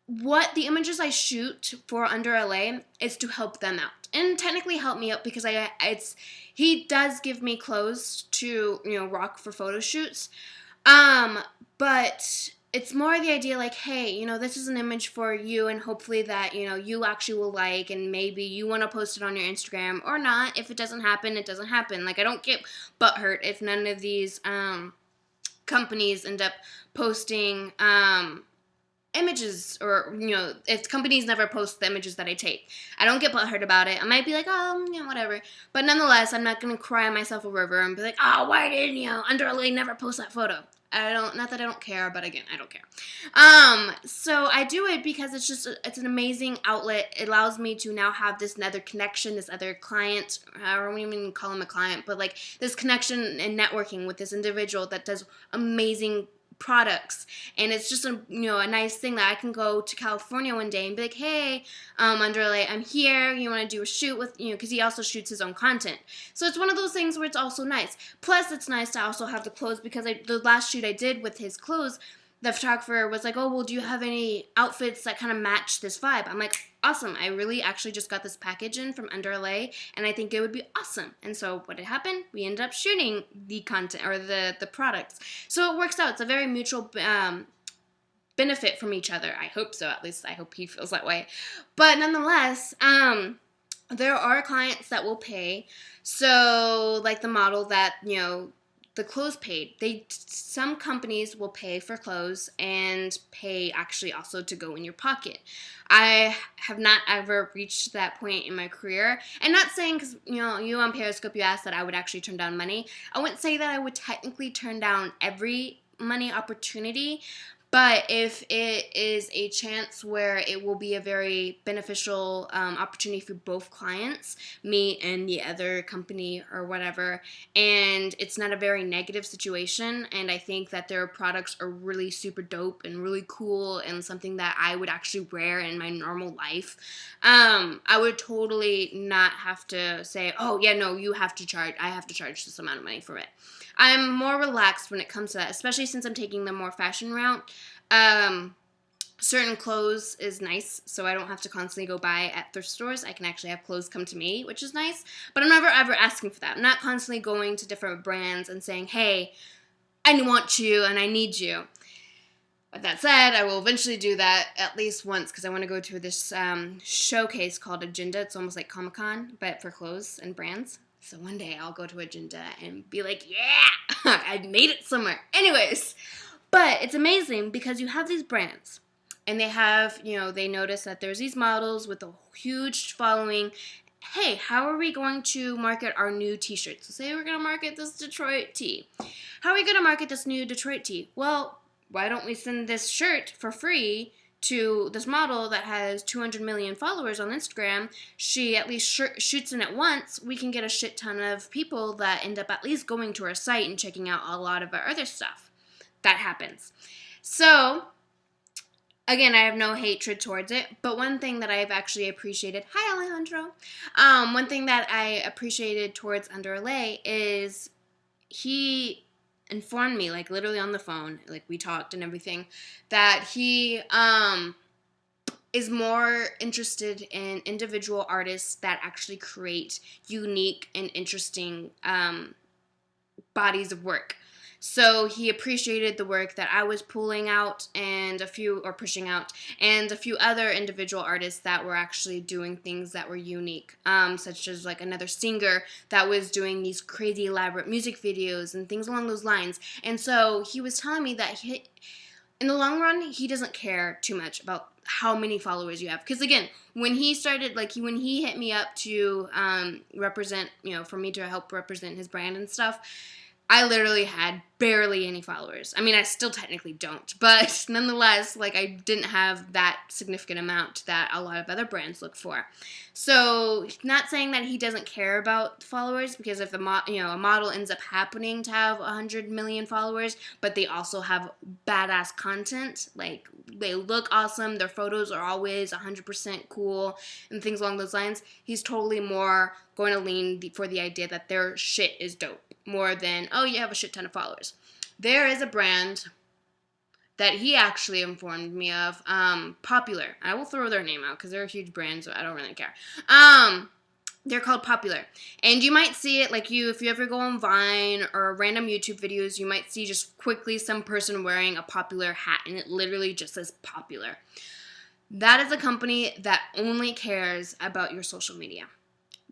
what the images I shoot for Under LA is to help them out, and technically help me out, because he does give me clothes to, rock for photo shoots. But it's more the idea, like, hey, this is an image for you, and hopefully that, you actually will like, and maybe you want to post it on your Instagram or not. If it doesn't happen, it doesn't happen. Like, I don't get butthurt if none of these companies end up posting images, or, if companies never post the images that I take. I don't get butthurt about it. I might be like, oh, whatever. But nonetheless, I'm not going to cry myself a river and be like, oh, why didn't Under LA never post that photo? Not that I don't care, but again, I don't care. So I do it because it's an amazing outlet. It allows me to now have this other connection, this other client. I don't even call him a client, but like this connection and networking with this individual that does amazing products. And it's just a nice thing that I can go to California one day and be like, hey, Under LA, I'm here, you want to do a shoot with, because he also shoots his own content. So it's one of those things where it's also nice. Plus, it's nice to also have the clothes, because the last shoot I did with his clothes, the photographer was like, oh, well, do you have any outfits that kind of match this vibe? I'm like, awesome. I really actually just got this package in from Under LA, and I think it would be awesome. And so what had happened? We ended up shooting the content, or the products. So it works out. It's a very mutual benefit from each other. I hope so. At least I hope he feels that way. But nonetheless, there are clients that will pay. So like the model that, the clothes paid. Some companies will pay for clothes and pay actually also to go in your pocket. I have not ever reached that point in my career. And not saying, because, you on Periscope, you asked that I would actually turn down money. I wouldn't say that I would technically turn down every money opportunity. But if it is a chance where it will be a very beneficial opportunity for both clients, me and the other company or whatever, and it's not a very negative situation, and I think that their products are really super dope and really cool and something that I would actually wear in my normal life, I would totally not have to say, oh, yeah, no, I have to charge this amount of money for it. I'm more relaxed when it comes to that, especially since I'm taking the more fashion route. Certain clothes is nice, so I don't have to constantly go buy at thrift stores. I can actually have clothes come to me, which is nice. But I'm never ever asking for that. I'm not constantly going to different brands and saying, hey, I want you and I need you. But that said, I will eventually do that at least once, because I want to go to this showcase called Agenda. It's almost like Comic-Con, but for clothes and brands. So one day I'll go to Agenda and be like, yeah, I made it somewhere. Anyways, but it's amazing because you have these brands and they have, they notice that there's these models with a huge following. Hey, how are we going to market our new t-shirts? So say we're going to market this Detroit tee. How are we going to market this new Detroit tee? Well, why don't we send this shirt for free to this model that has 200 million followers on Instagram? She at least shoots in it once. We can get a shit ton of people that end up at least going to our site and checking out a lot of our other stuff. That happens. So, again, I have no hatred towards it, but one thing that I've actually appreciated, hi Alejandro, one thing that I appreciated towards Under LA is he informed me, like literally on the phone, like we talked and everything, that he is more interested in individual artists that actually create unique and interesting bodies of work. So he appreciated the work that I was pulling out pushing out, and a few other individual artists that were actually doing things that were unique, such as like another singer that was doing these crazy elaborate music videos and things along those lines. And so he was telling me that in the long run, he doesn't care too much about how many followers you have. Because again, when he started, when he hit me up to represent, for me to help represent his brand and stuff, I literally had barely any followers. I mean, I still technically don't, but nonetheless, like, I didn't have that significant amount that a lot of other brands look for. So, not saying that he doesn't care about followers, because if a model ends up happening to have 100 million followers, but they also have badass content, like, they look awesome, their photos are always 100% cool, and things along those lines, he's totally more going to lean for the idea that their shit is dope, more than, oh, you have a shit ton of followers. There is a brand that he actually informed me of, Popular. I will throw their name out because they're a huge brand, so I don't really care. They're called Popular. And you might see it, like, if you ever go on Vine or random YouTube videos, you might see just quickly some person wearing a Popular hat, and it literally just says Popular. That is a company that only cares about your social media.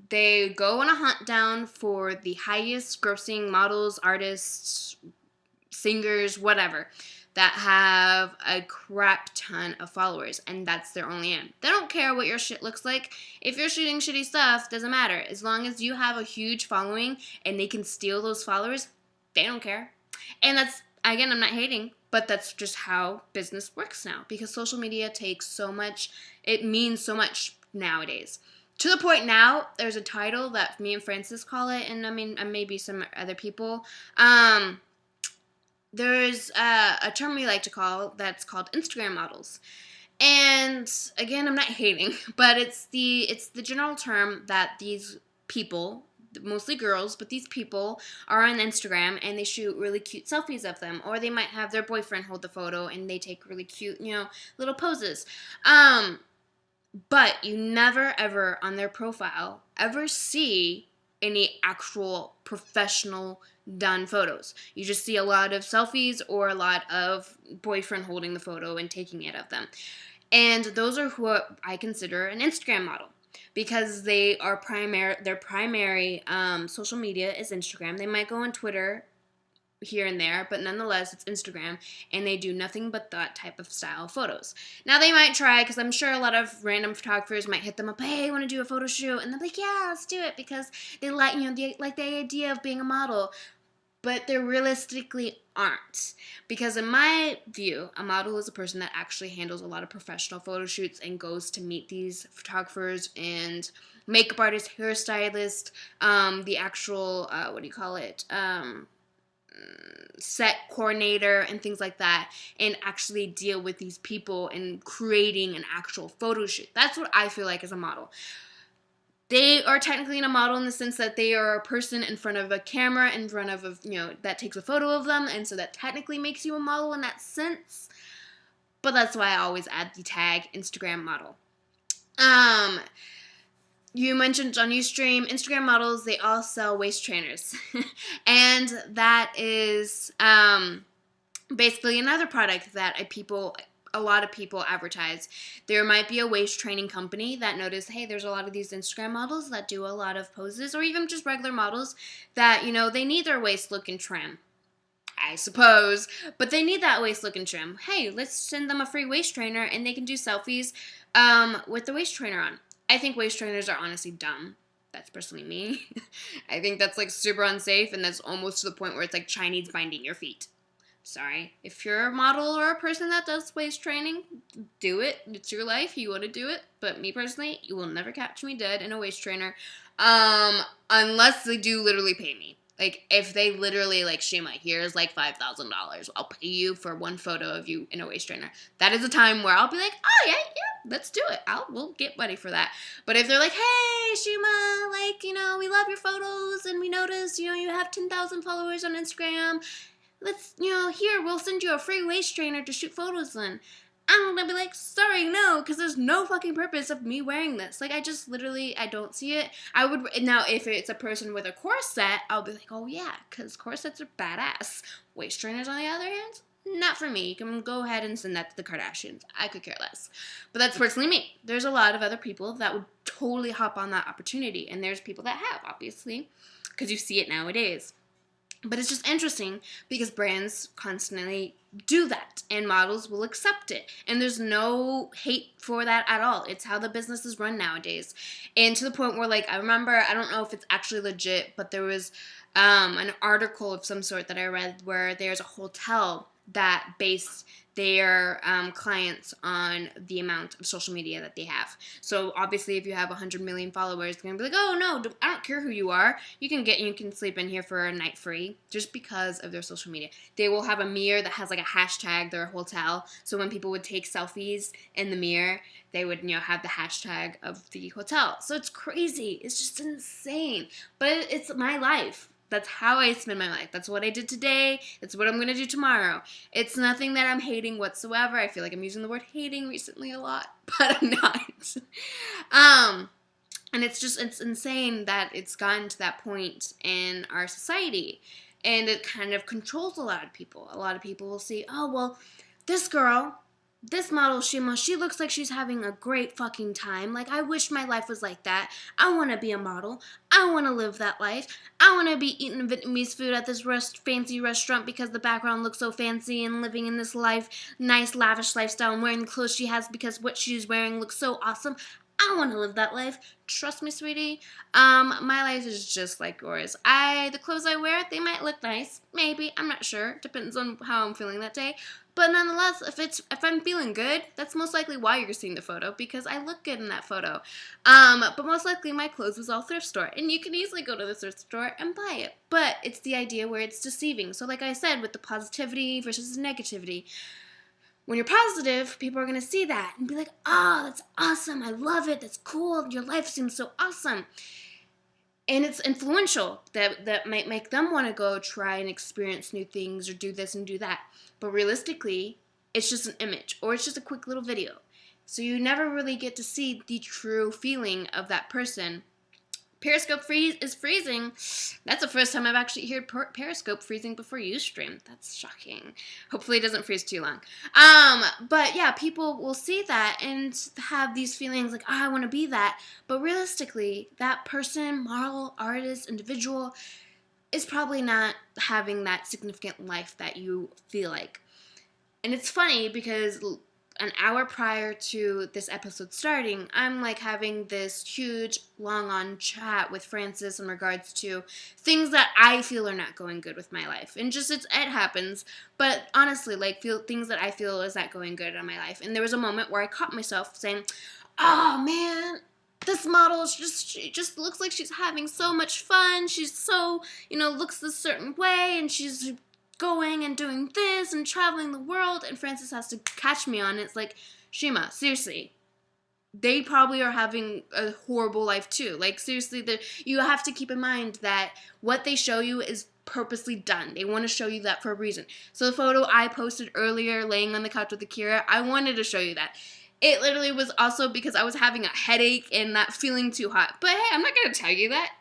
They go on a hunt down for the highest grossing models, artists, singers, whatever, that have a crap ton of followers, and that's their only aim. They don't care what your shit looks like. If you're shooting shitty stuff, doesn't matter. As long as you have a huge following and they can steal those followers, they don't care. And that's, again, I'm not hating, but that's just how business works now, because social media takes so much, it means so much nowadays. To the point now, there's a title that me and Francis call it, and I mean, maybe some other people. There's a term we like to call that's called Instagram models. And again, I'm not hating, but it's the general term that these people, mostly girls, but these people are on Instagram and they shoot really cute selfies of them, or they might have their boyfriend hold the photo and they take really cute, little poses. But you never ever on their profile ever see any actual professional done photos. You just see a lot of selfies or a lot of boyfriend holding the photo and taking it of them. And those are what I consider an Instagram model, because they are their primary social media is Instagram. They might go on Twitter here and there, but nonetheless, it's Instagram, and they do nothing but that type of style photos. Now, they might try, because I'm sure a lot of random photographers might hit them up, hey, I want to do a photo shoot, and they're like, yeah, let's do it, because they like, they like the idea of being a model, but they realistically aren't. Because in my view, a model is a person that actually handles a lot of professional photo shoots and goes to meet these photographers and makeup artists, hairstylist, the actual, set coordinator and things like that, and actually deal with these people and creating an actual photo shoot. That's what I feel like as a model. They are technically a model in the sense that they are a person in front of a camera, in front of that takes a photo of them, and so that technically makes you a model in that sense. But that's why I always add the tag Instagram model. You mentioned on Ustream, Instagram models, they all sell waist trainers. And that is basically another product that a lot of people advertise. There might be a waist training company that noticed, hey, there's a lot of these Instagram models that do a lot of poses, or even just regular models that, they need their waist look and trim, I suppose, but they need that waist look and trim. Hey, let's send them a free waist trainer and they can do selfies with the waist trainer on. I think waist trainers are honestly dumb. That's personally me. I think that's like super unsafe, and that's almost to the point where it's like Chinese binding your feet. Sorry. If you're a model or a person that does waist training, do it. It's your life. You want to do it. But me personally, you will never catch me dead in a waist trainer. Unless they do literally pay me. Like, if they literally, like, l.shima, here's, like, $5,000. I'll pay you for one photo of you in a waist trainer. That is a time where I'll be like, oh, yeah, let's do it. We'll get money for that. But if they're like, hey, l.shima, like, we love your photos, and we noticed, you have 10,000 followers on Instagram. Let's, here, we'll send you a free waist trainer to shoot photos in. I'm gonna be like, sorry, no, because there's no fucking purpose of me wearing this. Like, I don't see it. Now, if it's a person with a corset, I'll be like, oh yeah, because corsets are badass. Waist trainers, on the other hand, not for me. You can go ahead and send that to the Kardashians. I could care less. But that's personally me. There's a lot of other people that would totally hop on that opportunity, and there's people that have, obviously, because you see it nowadays. But it's just interesting because brands constantly do that and models will accept it. And there's no hate for that at all. It's how the business is run nowadays. And to the point where, like, I remember, I don't know if it's actually legit, but there was an article of some sort that I read where there's a hotel that based their clients on the amount of social media that they have. So obviously, if you have 100 million followers, they're gonna be like, "Oh no, I don't care who you are. You can sleep in here for a night free," just because of their social media. They will have a mirror that has like a hashtag their hotel. So when people would take selfies in the mirror, they would have the hashtag of the hotel. So it's crazy. It's just insane. But it's my life. That's how I spend my life. That's what I did today. It's what I'm going to do tomorrow. It's nothing that I'm hating whatsoever. I feel like I'm using the word hating recently a lot, but I'm not. And it's insane that it's gotten to that point in our society. And it kind of controls a lot of people. A lot of people will say, "Oh, well, this girl, this model, l.shima, she looks like she's having a great fucking time. Like, I wish my life was like that. I want to be a model. I want to live that life. I want to be eating Vietnamese food at this fancy restaurant because the background looks so fancy and living in this nice, lavish lifestyle and wearing the clothes she has because what she's wearing looks so awesome. I want to live that life. Trust me, sweetie. My life is just like yours. The clothes I wear, they might look nice. Maybe. I'm not sure. Depends on how I'm feeling that day. But nonetheless, if I'm feeling good, that's most likely why you're seeing the photo, because I look good in that photo. But most likely my clothes was all thrift store, and you can easily go to the thrift store and buy it. But it's the idea where it's deceiving. So like I said, with the positivity versus negativity, when you're positive, people are going to see that and be like, "Oh, that's awesome. I love it. That's cool. Your life seems so awesome." And it's influential. That might make them want to go try and experience new things or do this and do that. But realistically, it's just an image or it's just a quick little video. So you never really get to see the true feeling of that person. Periscope is freezing. That's the first time I've actually heard Periscope freezing before Ustream. That's shocking. Hopefully it doesn't freeze too long. But yeah, people will see that and have these feelings like, "Oh, I want to be that." But realistically, that person, model, artist, individual is probably not having that significant life that you feel like. And it's funny because an hour prior to this episode starting, I'm like having this huge long on chat with Francis in regards to things that I feel are not going good with my life. And just it happens. But honestly, like things that I feel is not going good in my life. And there was a moment where I caught myself saying, "Oh man, this model she just looks like she's having so much fun. She's so, looks this certain way and she's going and doing this and traveling the world." And Francis has to catch me on it. It's like, "Shima, seriously, they probably are having a horrible life too. Like, seriously, you have to keep in mind that what they show you is purposely done. They want to show you that for a reason." So the photo I posted earlier, laying on the couch with Akira, I wanted to show you that. It literally was also because I was having a headache and not feeling too hot. But hey, I'm not going to tell you that.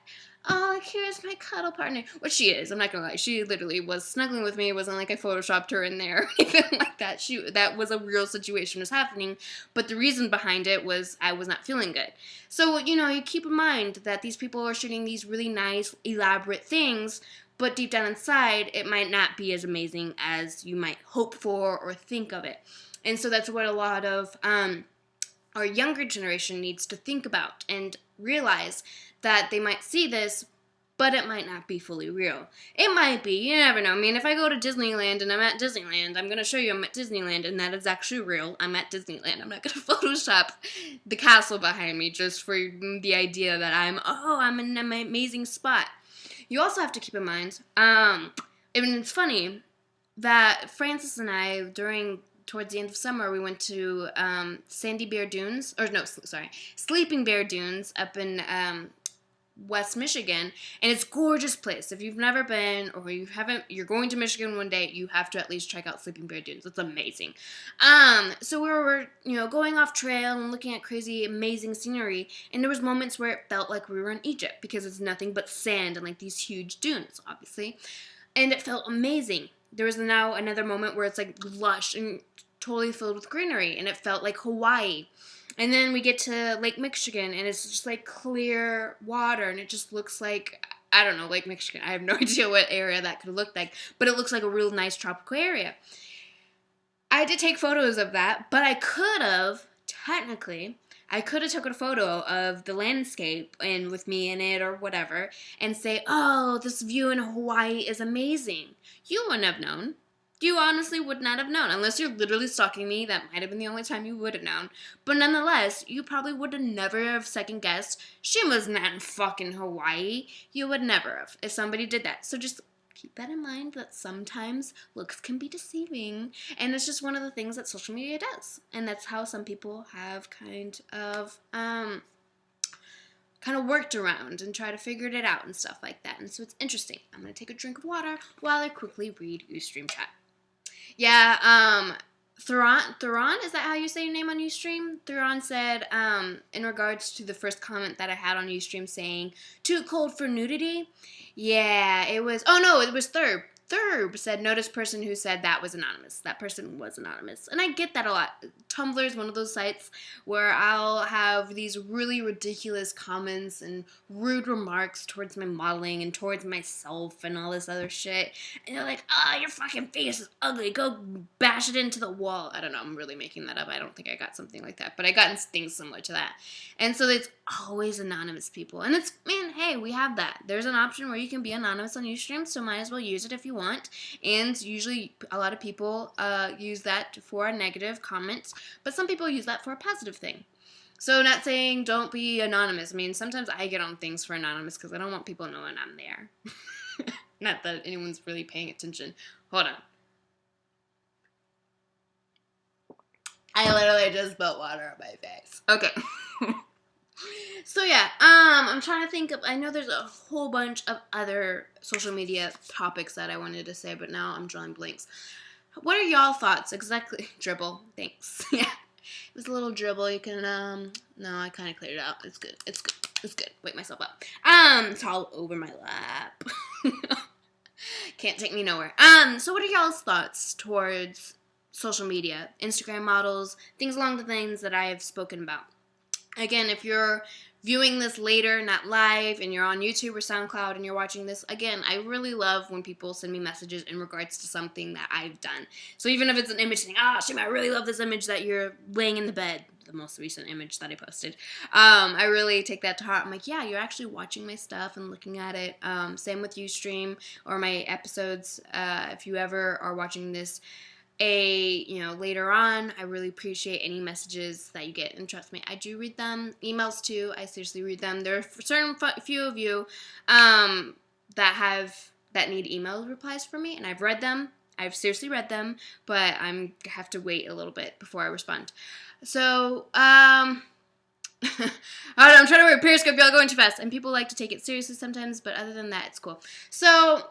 "Oh, here's my cuddle partner," which she is. I'm not gonna lie. She literally was snuggling with me. It wasn't like I photoshopped her in there or anything like that. That was a real situation was happening. But the reason behind it was I was not feeling good. So, you keep in mind that these people are shooting these really nice, elaborate things, but deep down inside, it might not be as amazing as you might hope for or think of it. And so that's what a lot of our younger generation needs to think about and realize that they might see this, but it might not be fully real. It might be. You never know. I mean, if I go to Disneyland and I'm at Disneyland, I'm going to show you I'm at Disneyland and that is actually real. I'm at Disneyland. I'm not going to Photoshop the castle behind me just for the idea that I'm in an amazing spot. You also have to keep in mind, and it's funny that Francis and I, towards the end of summer, we went to Sleeping Bear Dunes up in West Michigan, and it's a gorgeous place. If you've never been or you're going to Michigan one day, you have to at least check out Sleeping Bear Dunes. It's amazing. So we were, going off trail and looking at crazy, amazing scenery, and there was moments where it felt like we were in Egypt because it's nothing but sand and like these huge dunes, obviously, and it felt amazing. There was now another moment where it's like lush and totally filled with greenery, and it felt like Hawaii. And then we get to Lake Michigan, and it's just like clear water, and it just looks like I don't know, Lake Michigan. I have no idea what area that could look like, but it looks like a real nice tropical area. I did take photos of that, but I could have, technically, I could have taken a photo of the landscape and with me in it or whatever and say, oh, this view in Hawaii is amazing. You wouldn't have known. You honestly would not have known. Unless you're literally stalking me, that might have been the only time you would have known. But nonetheless, you probably would have never have second guessed Shima's not in fucking Hawaii. You would never have if somebody did that. So just keep that in mind that sometimes looks can be deceiving. And it's just one of the things that social media does. And that's how some people have kind of worked around and try to figure it out and stuff like that. And so it's interesting. I'm going to take a drink of water while I quickly read Ustream chat. Yeah, Thuron, is that how you say your name on Ustream? Thuron said, in regards to the first comment that I had on Ustream saying, too cold for nudity? Yeah, it was Thurb. Thurb said, notice person who said that was anonymous. That person was anonymous. And I get that a lot. Tumblr is one of those sites where I'll have these really ridiculous comments and rude remarks towards my modeling and towards myself and all this other shit. And they're like, your fucking face is ugly. Go bash it into the wall. I don't know. I'm really making that up. I don't think I got something like that. But I got things similar to that. And so it's always anonymous people. And hey, we have that. There's an option where you can be anonymous on Ustream, so might as well use it if you want. And usually a lot of people use that for negative comments, but some people use that for a positive thing. So not saying don't be anonymous. I mean, sometimes I get on things for anonymous because I don't want people knowing I'm there. Not that anyone's really paying attention. Hold on. I literally just spilled water on my face. Okay. So yeah, I'm trying to think of, I know there's a whole bunch of other social media topics that I wanted to say, but now I'm drawing blanks. What are y'all thoughts exactly? Dribble, thanks. Yeah, it was a little dribble. You can, no, I kind of cleared it out. It's good. Wake myself up. It's all over my lap. Can't take me nowhere. So what are y'all's thoughts towards social media, Instagram models, things along the lines that I have spoken about? Again, if you're viewing this later, not live, and you're on YouTube or SoundCloud and you're watching this, again, I really love when people send me messages in regards to something that I've done. So even if it's an image saying, Shima, I really love this image that you're laying in the bed, the most recent image that I posted, I really take that to heart. I'm like, yeah, you're actually watching my stuff and looking at it. Same with Ustream or my episodes. If you ever are watching this later on, I really appreciate any messages that you get, and trust me, I do read them. Emails too, I seriously read them. There are certain few of you that need email replies from me, and I've read them. I've seriously read them, but have to wait a little bit before I respond. So I'm trying to work Periscope. Y'all going too fast, and people like to take it seriously sometimes, but other than that, it's cool. So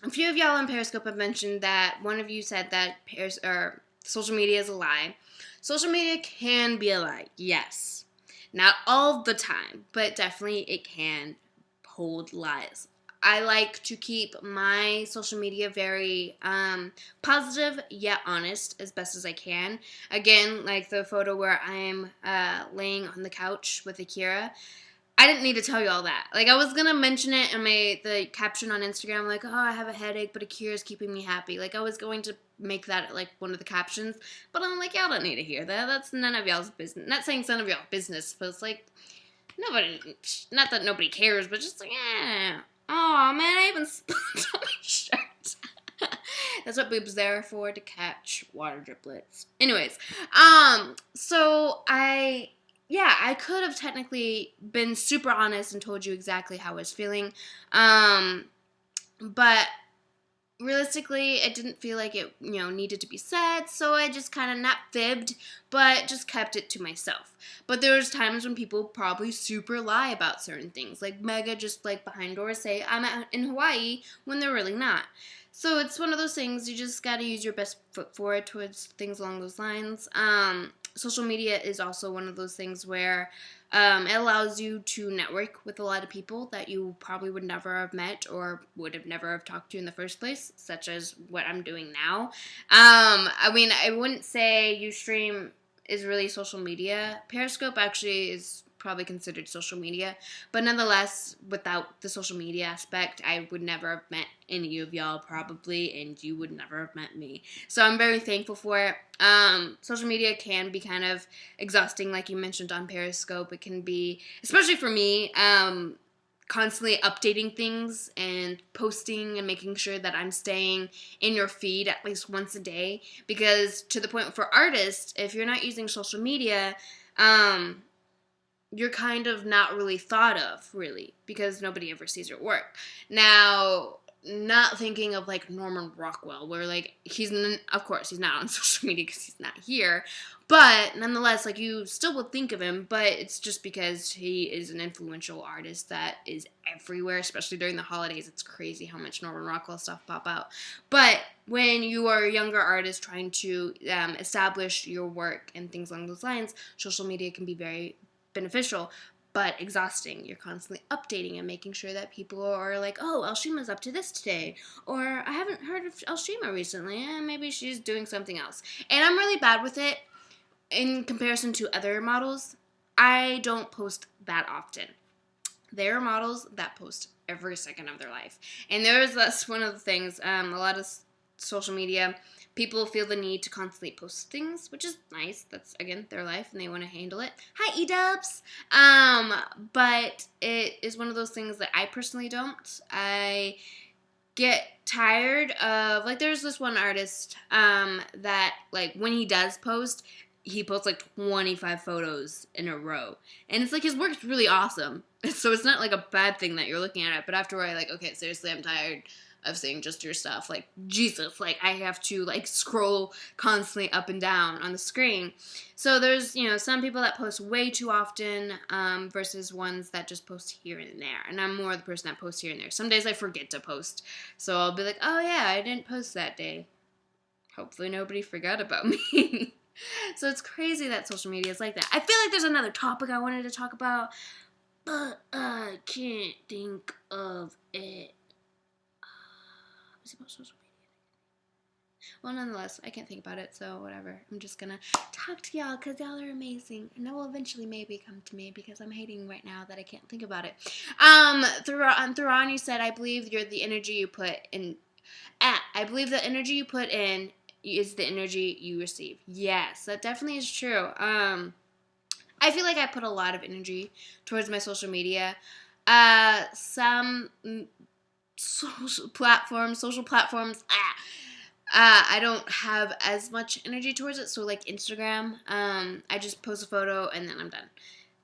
a few of y'all on Periscope have mentioned that one of you said that social media is a lie. Social media can be a lie, yes. Not all the time, but definitely it can hold lies. I like to keep my social media very positive yet honest as best as I can. Again, like the photo where I'm laying on the couch with Akira. I didn't need to tell you all that. Like, I was gonna mention it in the caption on Instagram, like, I have a headache, but Akira's keeping me happy. Like, I was going to make that, like, one of the captions, but I'm like, y'all don't need to hear that. That's none of y'all's business. Not saying it's none of y'all's business, but it's like, not that nobody cares, but just like, yeah. Oh man, I even spilled on my shirt. That's what boobs there for, to catch water driplets. Anyways, so I could have technically been super honest and told you exactly how I was feeling, but realistically, it didn't feel like it, needed to be said, so I just kind of not fibbed, but just kept it to myself. But there was times when people probably super lie about certain things, like mega just like behind doors say, I'm in Hawaii, when they're really not. So it's one of those things, you just gotta use your best foot forward towards things along those lines. Social media is also one of those things where it allows you to network with a lot of people that you probably would never have met or would have never have talked to in the first place, such as what I'm doing now. I wouldn't say Ustream is really social media. Periscope actually is probably considered social media. But nonetheless, without the social media aspect, I would never have met any of y'all probably, and you would never have met me. So I'm very thankful for it. Social media can be kind of exhausting, like you mentioned on Periscope. It can be, especially for me, constantly updating things and posting and making sure that I'm staying in your feed at least once a day, because to the point for artists, if you're not using social media, you're kind of not really thought of, really, because nobody ever sees your work. Now, not thinking of like Norman Rockwell, where like of course he's not on social media because he's not here, but nonetheless, like you still would think of him, but it's just because he is an influential artist that is everywhere, especially during the holidays. It's crazy how much Norman Rockwell stuff pop out. But when you are a younger artist trying to establish your work and things along those lines, social media can be very beneficial, but exhausting. You're constantly updating and making sure that people are like, oh, l.shima's up to this today, or I haven't heard of l.shima recently, maybe she's doing something else. And I'm really bad with it in comparison to other models. I don't post that often. There are models that post every second of their life, and that's one of the things. A lot of social media, people feel the need to constantly post things, which is nice. That's, again, their life, and they want to handle it. Hi, E-dubs! But it is one of those things that I personally don't. I get tired of, like, there's this one artist that, like, when he does post, he posts, like, 25 photos in a row. And it's, like, his work's really awesome. So it's not, like, a bad thing that you're looking at it. But after a while, like, okay, seriously, I'm tired of seeing just your stuff. Like, Jesus, like, I have to, like, scroll constantly up and down on the screen. So there's, some people that post way too often versus ones that just post here and there. And I'm more the person that posts here and there. Some days I forget to post. So I'll be like, oh, yeah, I didn't post that day. Hopefully nobody forgot about me. So it's crazy that social media is like that. I feel like there's another topic I wanted to talk about, but I can't think of it. It's about social media. Well, nonetheless, I can't think about it, so whatever. I'm just gonna talk to y'all because y'all are amazing, and that will eventually maybe come to me because I'm hating right now that I can't think about it. Thuron, you said, I believe you're the energy you put in. I believe the energy you put in is the energy you receive. Yes, that definitely is true. I feel like I put a lot of energy towards my social media. Some social platforms, I don't have as much energy towards it. So like Instagram, I just post a photo and then I'm done.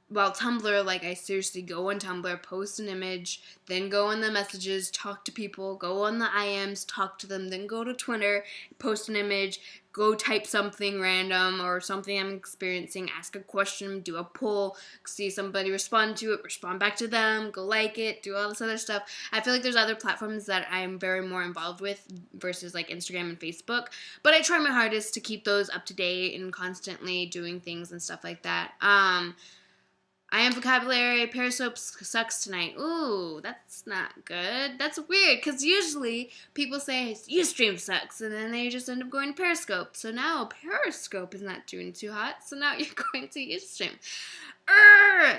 Well, Tumblr, like, I seriously go on Tumblr, post an image, then go on the messages, talk to people, go on the IMs, talk to them, then go to Twitter, post an image, go type something random or something I'm experiencing, ask a question, do a poll, see somebody respond to it, respond back to them, go like it, do all this other stuff. I feel like there's other platforms that I'm very more involved with versus, like, Instagram and Facebook, but I try my hardest to keep those up to date and constantly doing things and stuff like that. I am vocabulary. Periscope sucks tonight. Ooh, that's not good. That's weird, because usually people say Ustream sucks, and then they just end up going to Periscope. So now Periscope is not doing too hot, so now you're going to Ustream.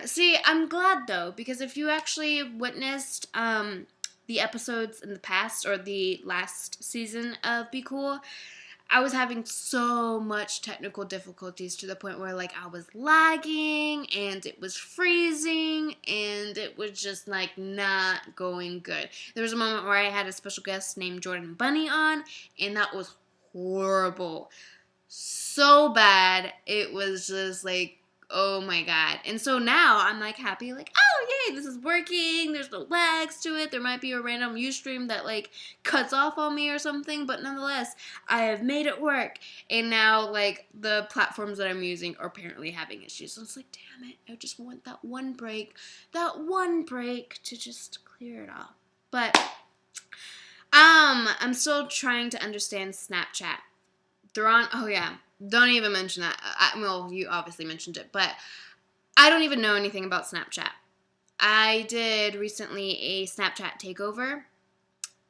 See, I'm glad, though, because if you actually witnessed the episodes in the past, or the last season of Be Cool, I was having so much technical difficulties to the point where, like, I was lagging, and it was freezing, and it was just, like, not going good. There was a moment where I had a special guest named Jordan Bunny on, and that was horrible. So bad. It was just, like, oh my god. And so now I'm, like, happy, like, oh, yay, this is working. There's no lags to it. There might be a random Ustream that, like, cuts off on me or something, but nonetheless, I have made it work. And now, like, the platforms that I'm using are apparently having issues. So it's like, damn it, I just want that one break to just clear it off. But I'm still trying to understand Snapchat. Oh yeah, don't even mention that. Well, you obviously mentioned it, but I don't even know anything about Snapchat. I did recently a Snapchat takeover,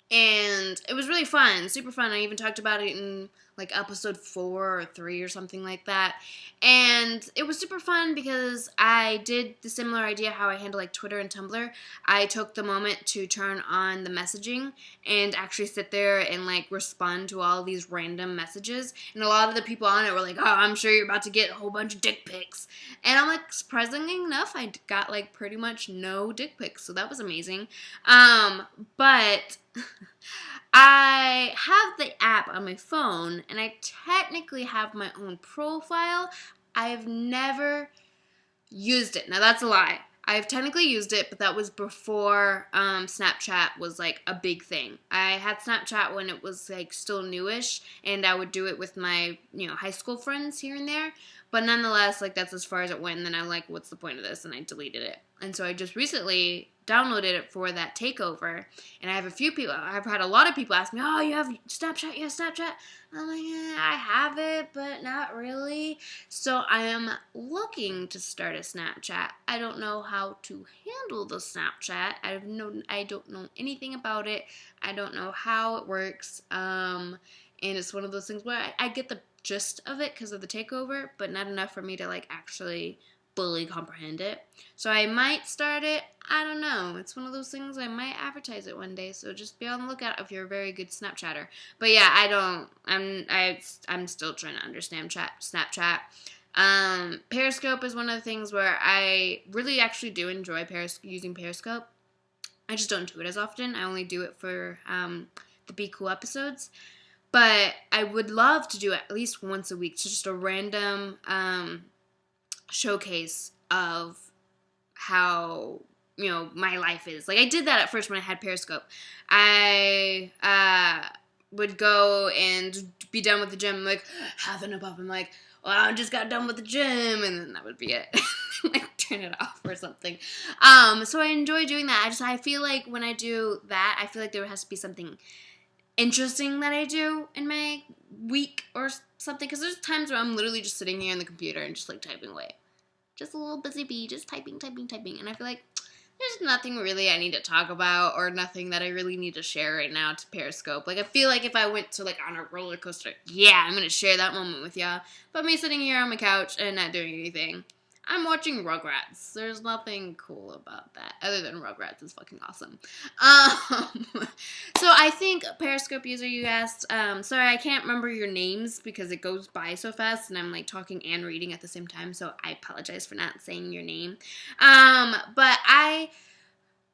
And it was really fun, super fun. I even talked about it in like episode 4 or 3 or something like that. And it was super fun because I did the similar idea how I handle like Twitter and Tumblr. I took the moment to turn on the messaging and actually sit there and like respond to all these random messages. And a lot of the people on it were like, "Oh, I'm sure you're about to get a whole bunch of dick pics." And I'm like, surprisingly enough, I got like pretty much no dick pics, so that was amazing. But I have the app on my phone, and I technically have my own profile. I've never used it. Now, that's a lie. I've technically used it, but that was before Snapchat was like a big thing. I had Snapchat when it was like still newish, and I would do it with my high school friends here and there. But nonetheless, like that's as far as it went. And then I'm like, what's the point of this? And I deleted it. And so I just recently downloaded it for that takeover. And I have a few people. I've had a lot of people ask me, "Oh, you have Snapchat? You have Snapchat?" I'm like, I have it, but not really. So I am looking to start a Snapchat. I don't know how to handle the Snapchat. I don't know anything about it. I don't know how it works. And it's one of those things where I get the gist of it because of the takeover, but not enough for me to like actually fully comprehend it. So I might start it. I don't know. It's one of those things I might advertise it one day. So just be on the lookout if you're a very good Snapchatter. But yeah, I'm still trying to understand Snapchat. Periscope is one of the things where I really actually do enjoy using Periscope. I just don't do it as often. I only do it for the Be Cool episodes. But I would love to do it at least once a week. So just a random showcase of how my life is. Like I did that at first when I had Periscope. I would go and be done with the gym, like having a pop. I'm like, well, I just got done with the gym, and then that would be it. Like turn it off or something. So I enjoy doing that. I feel like when I do that, I feel like there has to be something interesting that I do in my week or something, because there's times where I'm literally just sitting here on the computer and just like typing away. Just a little busy bee, just typing. And I feel like there's nothing really I need to talk about or nothing that I really need to share right now to Periscope. Like I feel like if I went to like on a roller coaster, yeah, I'm going to share that moment with y'all. But me sitting here on my couch and not doing anything, I'm watching Rugrats. There's nothing cool about that other than Rugrats is fucking awesome. So I think Periscope user, you asked, sorry, I can't remember your names because it goes by so fast and I'm like talking and reading at the same time. So I apologize for not saying your name. But I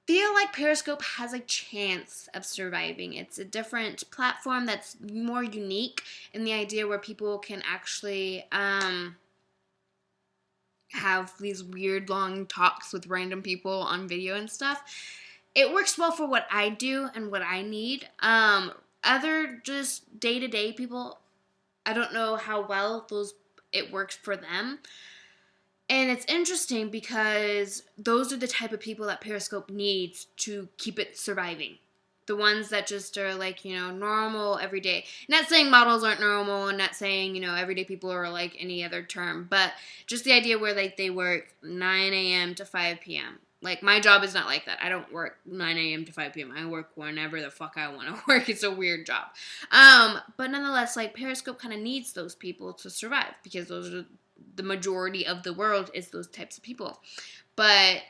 feel like Periscope has a chance of surviving. It's a different platform that's more unique in the idea where people can actually, have these weird long talks with random people on video and stuff. It works well for what I do and what I need. Other just day-to-day people, I don't know how well it works for them. And it's interesting because those are the type of people that Periscope needs to keep it surviving. The ones that just are like, normal, everyday. Not saying models aren't normal, and not saying, everyday people are like any other term, but just the idea where like they work 9 a.m. to 5 p.m. Like my job is not like that. I don't work 9 a.m. to 5 p.m. I work whenever the fuck I want to work. It's a weird job. But nonetheless, like Periscope kind of needs those people to survive because those are the majority of the world is those types of people. But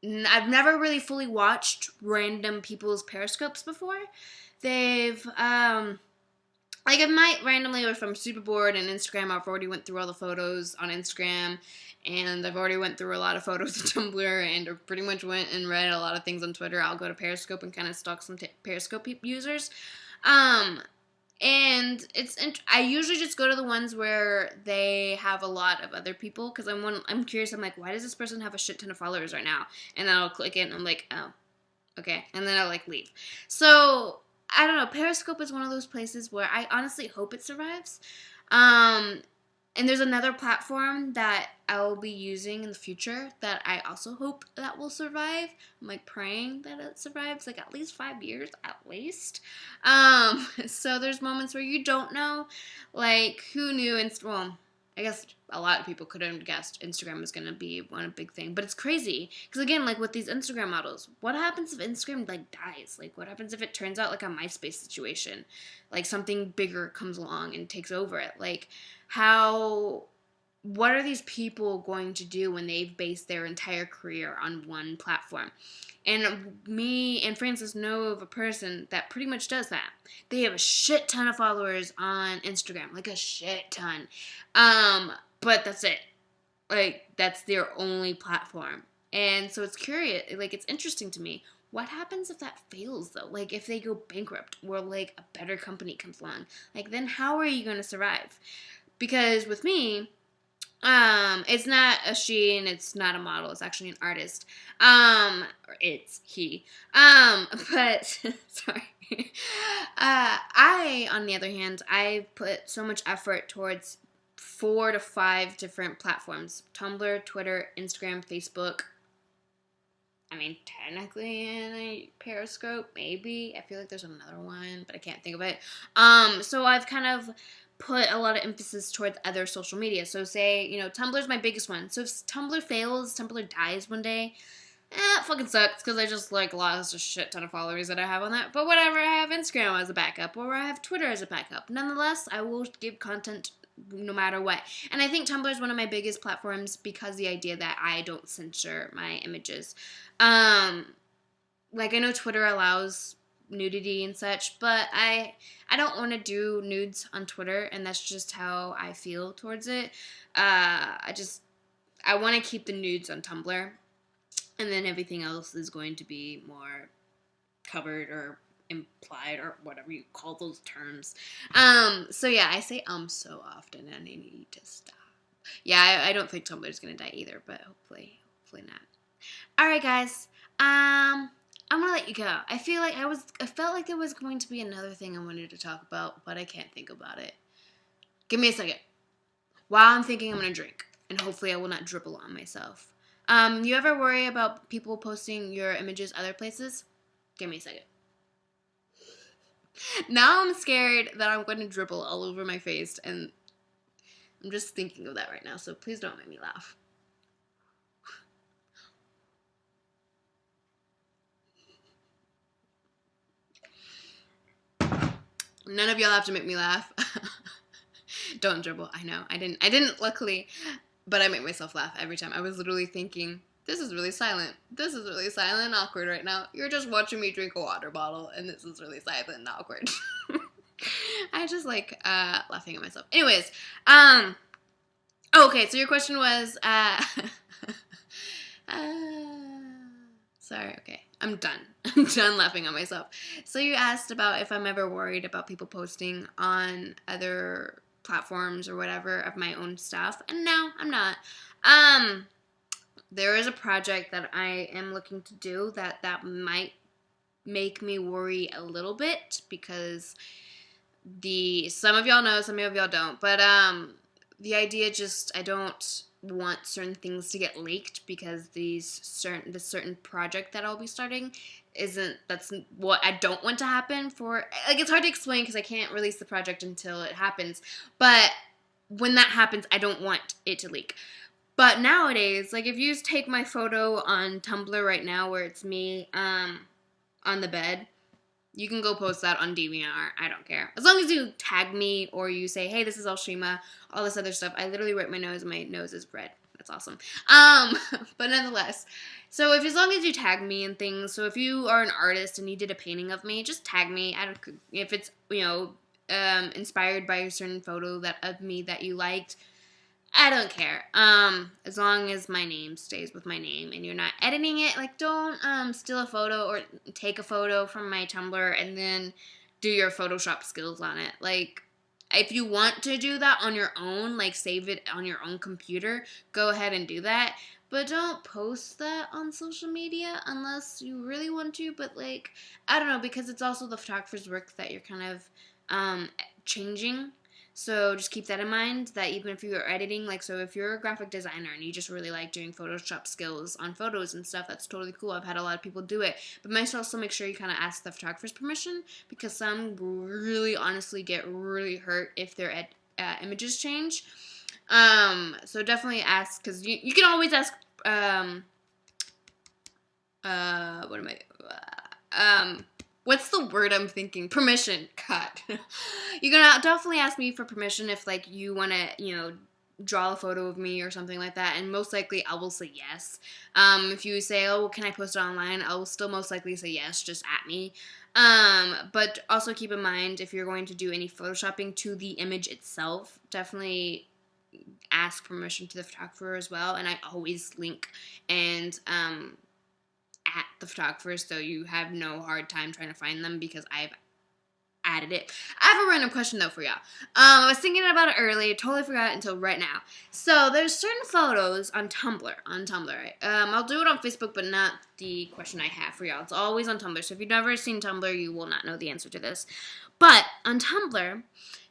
I've never really fully watched random people's Periscopes before. They've, like I might randomly, or if I'm super bored on Instagram, I've already went through all the photos on Instagram, and I've already went through a lot of photos on Tumblr, and pretty much went and read a lot of things on Twitter. I'll go to Periscope and kind of stalk some Periscope users. And I usually just go to the ones where they have a lot of other people because I'm curious. I'm like, why does this person have a shit ton of followers right now? And then I'll click it and I'm like, oh, okay. And then I'll like leave. So I don't know. Periscope is one of those places where I honestly hope it survives. And there's another platform that I will be using in the future that I also hope that will survive. I'm like praying that it survives like at least 5 years at least. So there's moments where you don't know, like who knew, I guess a lot of people could have guessed Instagram was going to be one big thing. But it's crazy. Because, again, like with these Instagram models, what happens if Instagram, like, dies? Like, what happens if it turns out like a MySpace situation? Like, something bigger comes along and takes over it. Like, what are these people going to do when they've based their entire career on one platform? And me and Francis know of a person that pretty much does that. They have a shit ton of followers on Instagram, like a shit ton. But that's it. Like, that's their only platform. And so it's curious, like, it's interesting to me. What happens if that fails, though? Like, if they go bankrupt or, like, a better company comes along? Like, then how are you going to survive? Because with me, it's not a she and it's not a model. It's actually an artist. Or it's he. But sorry. I, on the other hand, I put so much effort towards 4 to 5 different platforms: Tumblr, Twitter, Instagram, Facebook. I mean, technically in a Periscope, maybe. I feel like there's another one, but I can't think of it. So I've kind of put a lot of emphasis towards other social media. So say, Tumblr's my biggest one. So if Tumblr fails, Tumblr dies one day, it fucking sucks because I just, like, lost a shit ton of followers that I have on that. But whatever, I have Instagram as a backup, or I have Twitter as a backup. Nonetheless, I will give content no matter what. And I think Tumblr is one of my biggest platforms because the idea that I don't censor my images. Like, I know Twitter allows nudity and such, but I don't want to do nudes on Twitter, and that's just how I feel towards it. I want to keep the nudes on Tumblr, and then everything else is going to be more covered or implied or whatever you call those terms. So yeah, I say so often, and I need to stop. Yeah, I don't think Tumblr's gonna die either, but hopefully not. Alright, guys. I'm gonna let you go. I felt like there was going to be another thing I wanted to talk about, but I can't think about it. Give me a second. While I'm thinking, I'm gonna drink, and hopefully I will not dribble on myself. You ever worry about people posting your images other places? Give me a second. Now I'm scared that I'm going to dribble all over my face, and I'm just thinking of that right now, so please don't make me laugh. None of y'all have to make me laugh. Don't dribble. I know. I didn't luckily, but I make myself laugh every time. I was literally thinking, this is really silent. This is really silent and awkward right now. You're just watching me drink a water bottle, and this is really silent and awkward. I just like laughing at myself. Anyways, okay, so your question was, sorry, okay. I'm done. I'm done laughing at myself. So you asked about if I'm ever worried about people posting on other platforms or whatever of my own stuff. And no, I'm not. There is a project that I am looking to do that might make me worry a little bit because some of y'all know, some of y'all don't, but the idea I don't want certain things to get leaked because the certain project that I'll be starting that's what I don't want to happen for, like, it's hard to explain because I can't release the project until it happens, but when that happens, I don't want it to leak. But nowadays, like, if you take my photo on Tumblr right now where it's me on the bed, you can go post that on DeviantArt. I don't care. As long as you tag me or you say, hey, this is l.shima, all this other stuff. I literally write my nose and my nose is red. That's awesome. But nonetheless, so as long as you tag me and things, so if you are an artist and you did a painting of me, just tag me. If it's, inspired by a certain photo of me that you liked, I don't care. As long as my name stays with my name and you're not editing it, like, don't steal a photo or take a photo from my Tumblr and then do your Photoshop skills on it. Like, if you want to do that on your own, like, save it on your own computer, go ahead and do that. But don't post that on social media unless you really want to. But, like, I don't know, because it's also the photographer's work that you're kind of changing. So just keep that in mind, that even if you're editing, like, so if you're a graphic designer and you just really like doing Photoshop skills on photos and stuff, that's totally cool. I've had a lot of people do it. But also make sure you kind of ask the photographer's permission, because some really honestly get really hurt if their images change. So definitely ask, because you can always ask, what am what's the word I'm thinking? Permission. God. You can definitely ask me for permission if, like, you want to, draw a photo of me or something like that, and most likely I will say yes. If you say, oh, well, can I post it online, I will still most likely say yes, just at me. But also keep in mind, if you're going to do any photoshopping to the image itself, definitely ask permission to the photographer as well, and I always link and at the photographer, so you have no hard time trying to find them, because I've added it. I have a random question though for y'all. I was thinking about it earlier, totally forgot until right now. So there's certain photos on Tumblr, right? I'll do it on Facebook, but not the question I have for y'all. It's always on Tumblr. So if you've never seen Tumblr, you will not know the answer to this. But on Tumblr,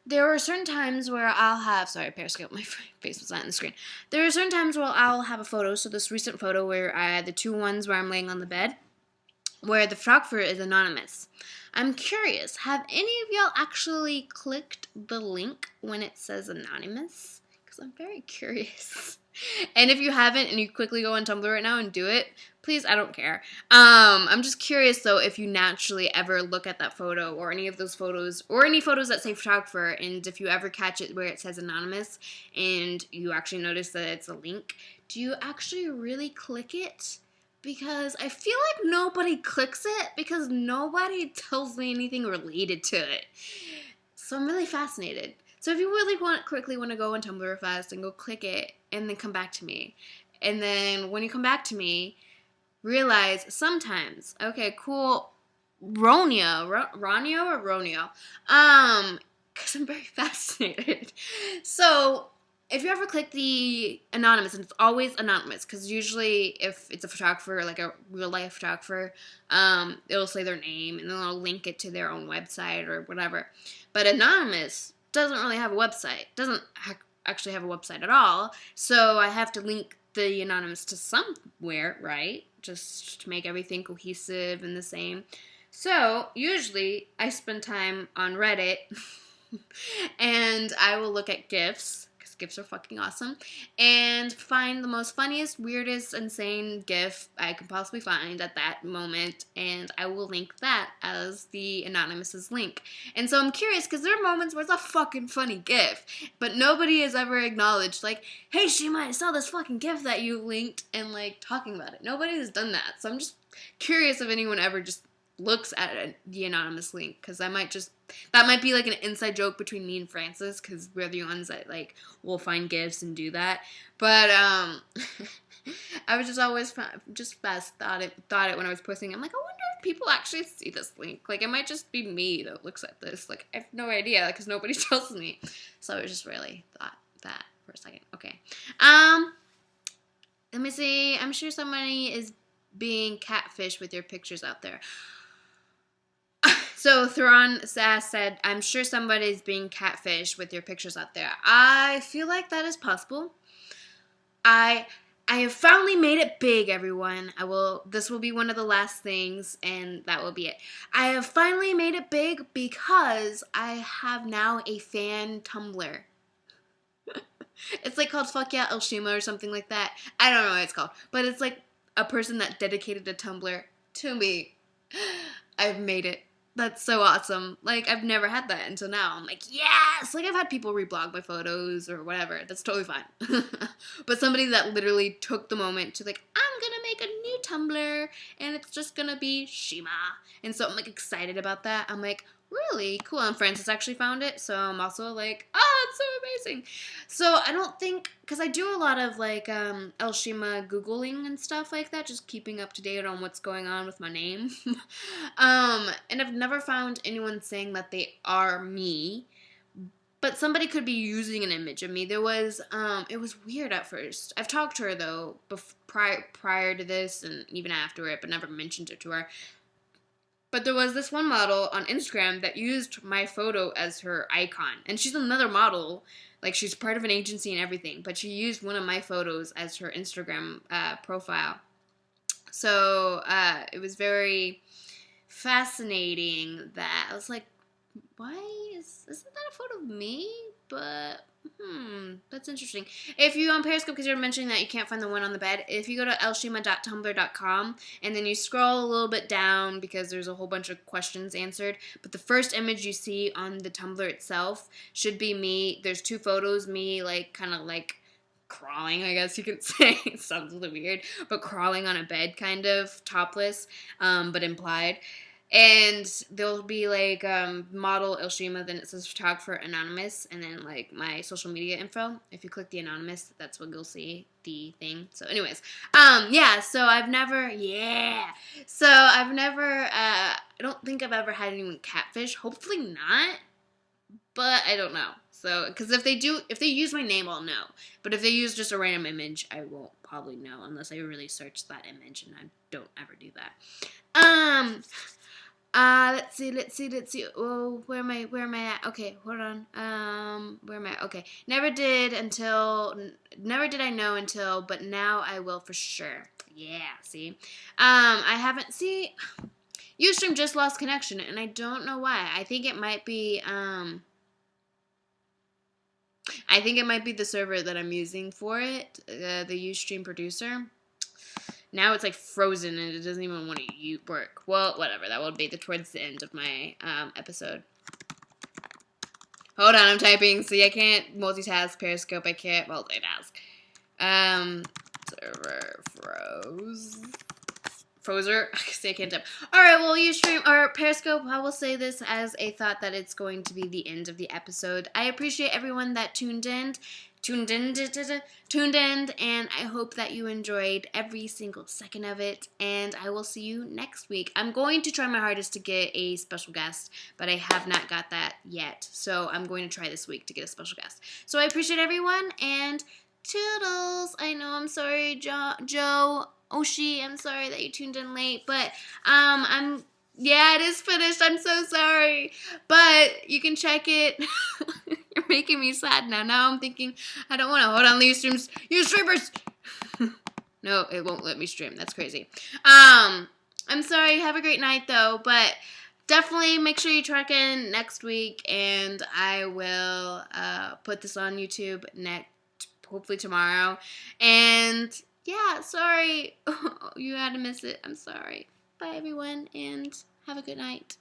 there are certain times where I'll have, sorry, Periscope, my face was not on the screen. There are certain times where I'll have a photo, so this recent photo where the two ones where I'm laying on the bed, where the photographer is anonymous. I'm curious, have any of y'all actually clicked the link when it says anonymous? Because I'm very curious. And if you haven't and you quickly go on Tumblr right now and do it, please, I don't care. I'm just curious, though, if you naturally ever look at that photo or any of those photos or any photos that say photographer, and if you ever catch it where it says anonymous and you actually notice that it's a link, do you actually really click it? Because I feel like nobody clicks it because nobody tells me anything related to it. So I'm really fascinated. So if you really quickly want to go on Tumblr fast and go click it and then come back to me. And then when you come back to me, realize sometimes, okay, cool, Ronio or Ronio? Because I'm very fascinated. So if you ever click the anonymous, and it's always anonymous, because usually if it's a photographer, like a real life photographer, it'll say their name and then they'll link it to their own website or whatever. But anonymous doesn't really have a website, doesn't actually have a website at all, so I have to link the anonymous to somewhere, right? Just to make everything cohesive and the same. So usually I spend time on Reddit and I will look at GIFs, because GIFs are fucking awesome, and find the most funniest, weirdest, insane GIF I can possibly find at that moment, and I will link that as the anonymous's link. And so I'm curious, because there are moments where it's a fucking funny GIF, but nobody has ever acknowledged, like, hey, l.shima, I saw this fucking GIF that you linked, and, like, talking about it. Nobody has done that, so I'm just curious if anyone ever just looks at the anonymous link, because that might be like an inside joke between me and Francis, because we're the ones that, like, will find gifts and do that. But I was just always thought it when I was posting. I'm like, I wonder if people actually see this link. Like, it might just be me that looks at this. Like, I have no idea, because nobody tells me. So I just really thought that for a second. Okay. Let me see. I'm sure somebody is being catfished with your pictures out there. So Theron Sass said, I'm sure somebody's being catfished with your pictures out there. I feel like that is possible. I have finally made it big, everyone. This will be one of the last things, and that will be it. I have finally made it big because I have now a fan Tumblr. It's like called Fuck Yeah l.shima or something like that. I don't know what it's called, but it's like a person that dedicated a Tumblr to me. I've made it. That's so awesome. Like, I've never had that until now. I'm like, yes! Like, I've had people reblog my photos or whatever. That's totally fine. But somebody that literally took the moment to, like, I'm gonna make a new Tumblr, and it's just gonna be l.shima. And so I'm, like, excited about that. I'm like, really? Cool. And Francis actually found it, so I'm also like, oh, it's so amazing. So I don't think, because I do a lot of, like, l.shima Googling and stuff like that, just keeping up to date on what's going on with my name. And I've never found anyone saying that they are me, but somebody could be using an image of me. There was, it was weird at first. I've talked to her, though, prior to this and even after it, but never mentioned it to her. But there was this one model on Instagram that used my photo as her icon. And she's another model. Like, she's part of an agency and everything. But she used one of my photos as her Instagram profile. So it was very fascinating that I was like, why isn't that a photo of me? But That's interesting. If you on Periscope, because you're mentioning that you can't find the one on the bed, if you go to l.shima.tumblr.com and then you scroll a little bit down because there's a whole bunch of questions answered, but the first image you see on the Tumblr itself should be me. There's 2 photos, me like kind of like crawling, I guess you could say. It sounds a little weird, but crawling on a bed, kind of topless, but implied. And there'll be like model l.shima, then it says photographer anonymous, and then like my social media info. If you click the anonymous, that's what you'll see, the thing. So anyways, yeah, so I've never I don't think I've ever had anyone catfish. Hopefully not, but I don't know. So, because if they use my name, I'll know. But if they use just a random image, I won't probably know unless I really search that image, and I don't ever do that. Let's see. Oh, where am I at? Okay, hold on. Where am I? Okay. Never did I know until, but now I will for sure. Yeah, see? I haven't, Ustream just lost connection, and I don't know why. I think it might be the server that I'm using for it, the Ustream producer. Now it's like frozen and it doesn't even want to work. Well, whatever. That will be towards the end of my episode. Hold on, I'm typing. See, I can't multitask Periscope. I can't multitask. Server froze. Frozer. See, I can't type. Alright, well, Ustream or Periscope, I will say this as a thought that it's going to be the end of the episode. I appreciate everyone that tuned in, and I hope that you enjoyed every single second of it, and I will see you next week. I'm going to try my hardest to get a special guest, but I have not got that yet, so I'm going to try this week to get a special guest. So I appreciate everyone, and toodles. I know, I'm sorry, Joe Oshi, I'm sorry that you tuned in late, but it is finished. I'm so sorry, but you can check it. You're making me sad now. Now I'm thinking I don't want to hold on these streams. You streamers. No, it won't let me stream. That's crazy. I'm sorry. Have a great night though, but definitely make sure you check in next week, and I will put this on YouTube hopefully tomorrow. And yeah, sorry you had to miss it. I'm sorry. Bye everyone, and have a good night.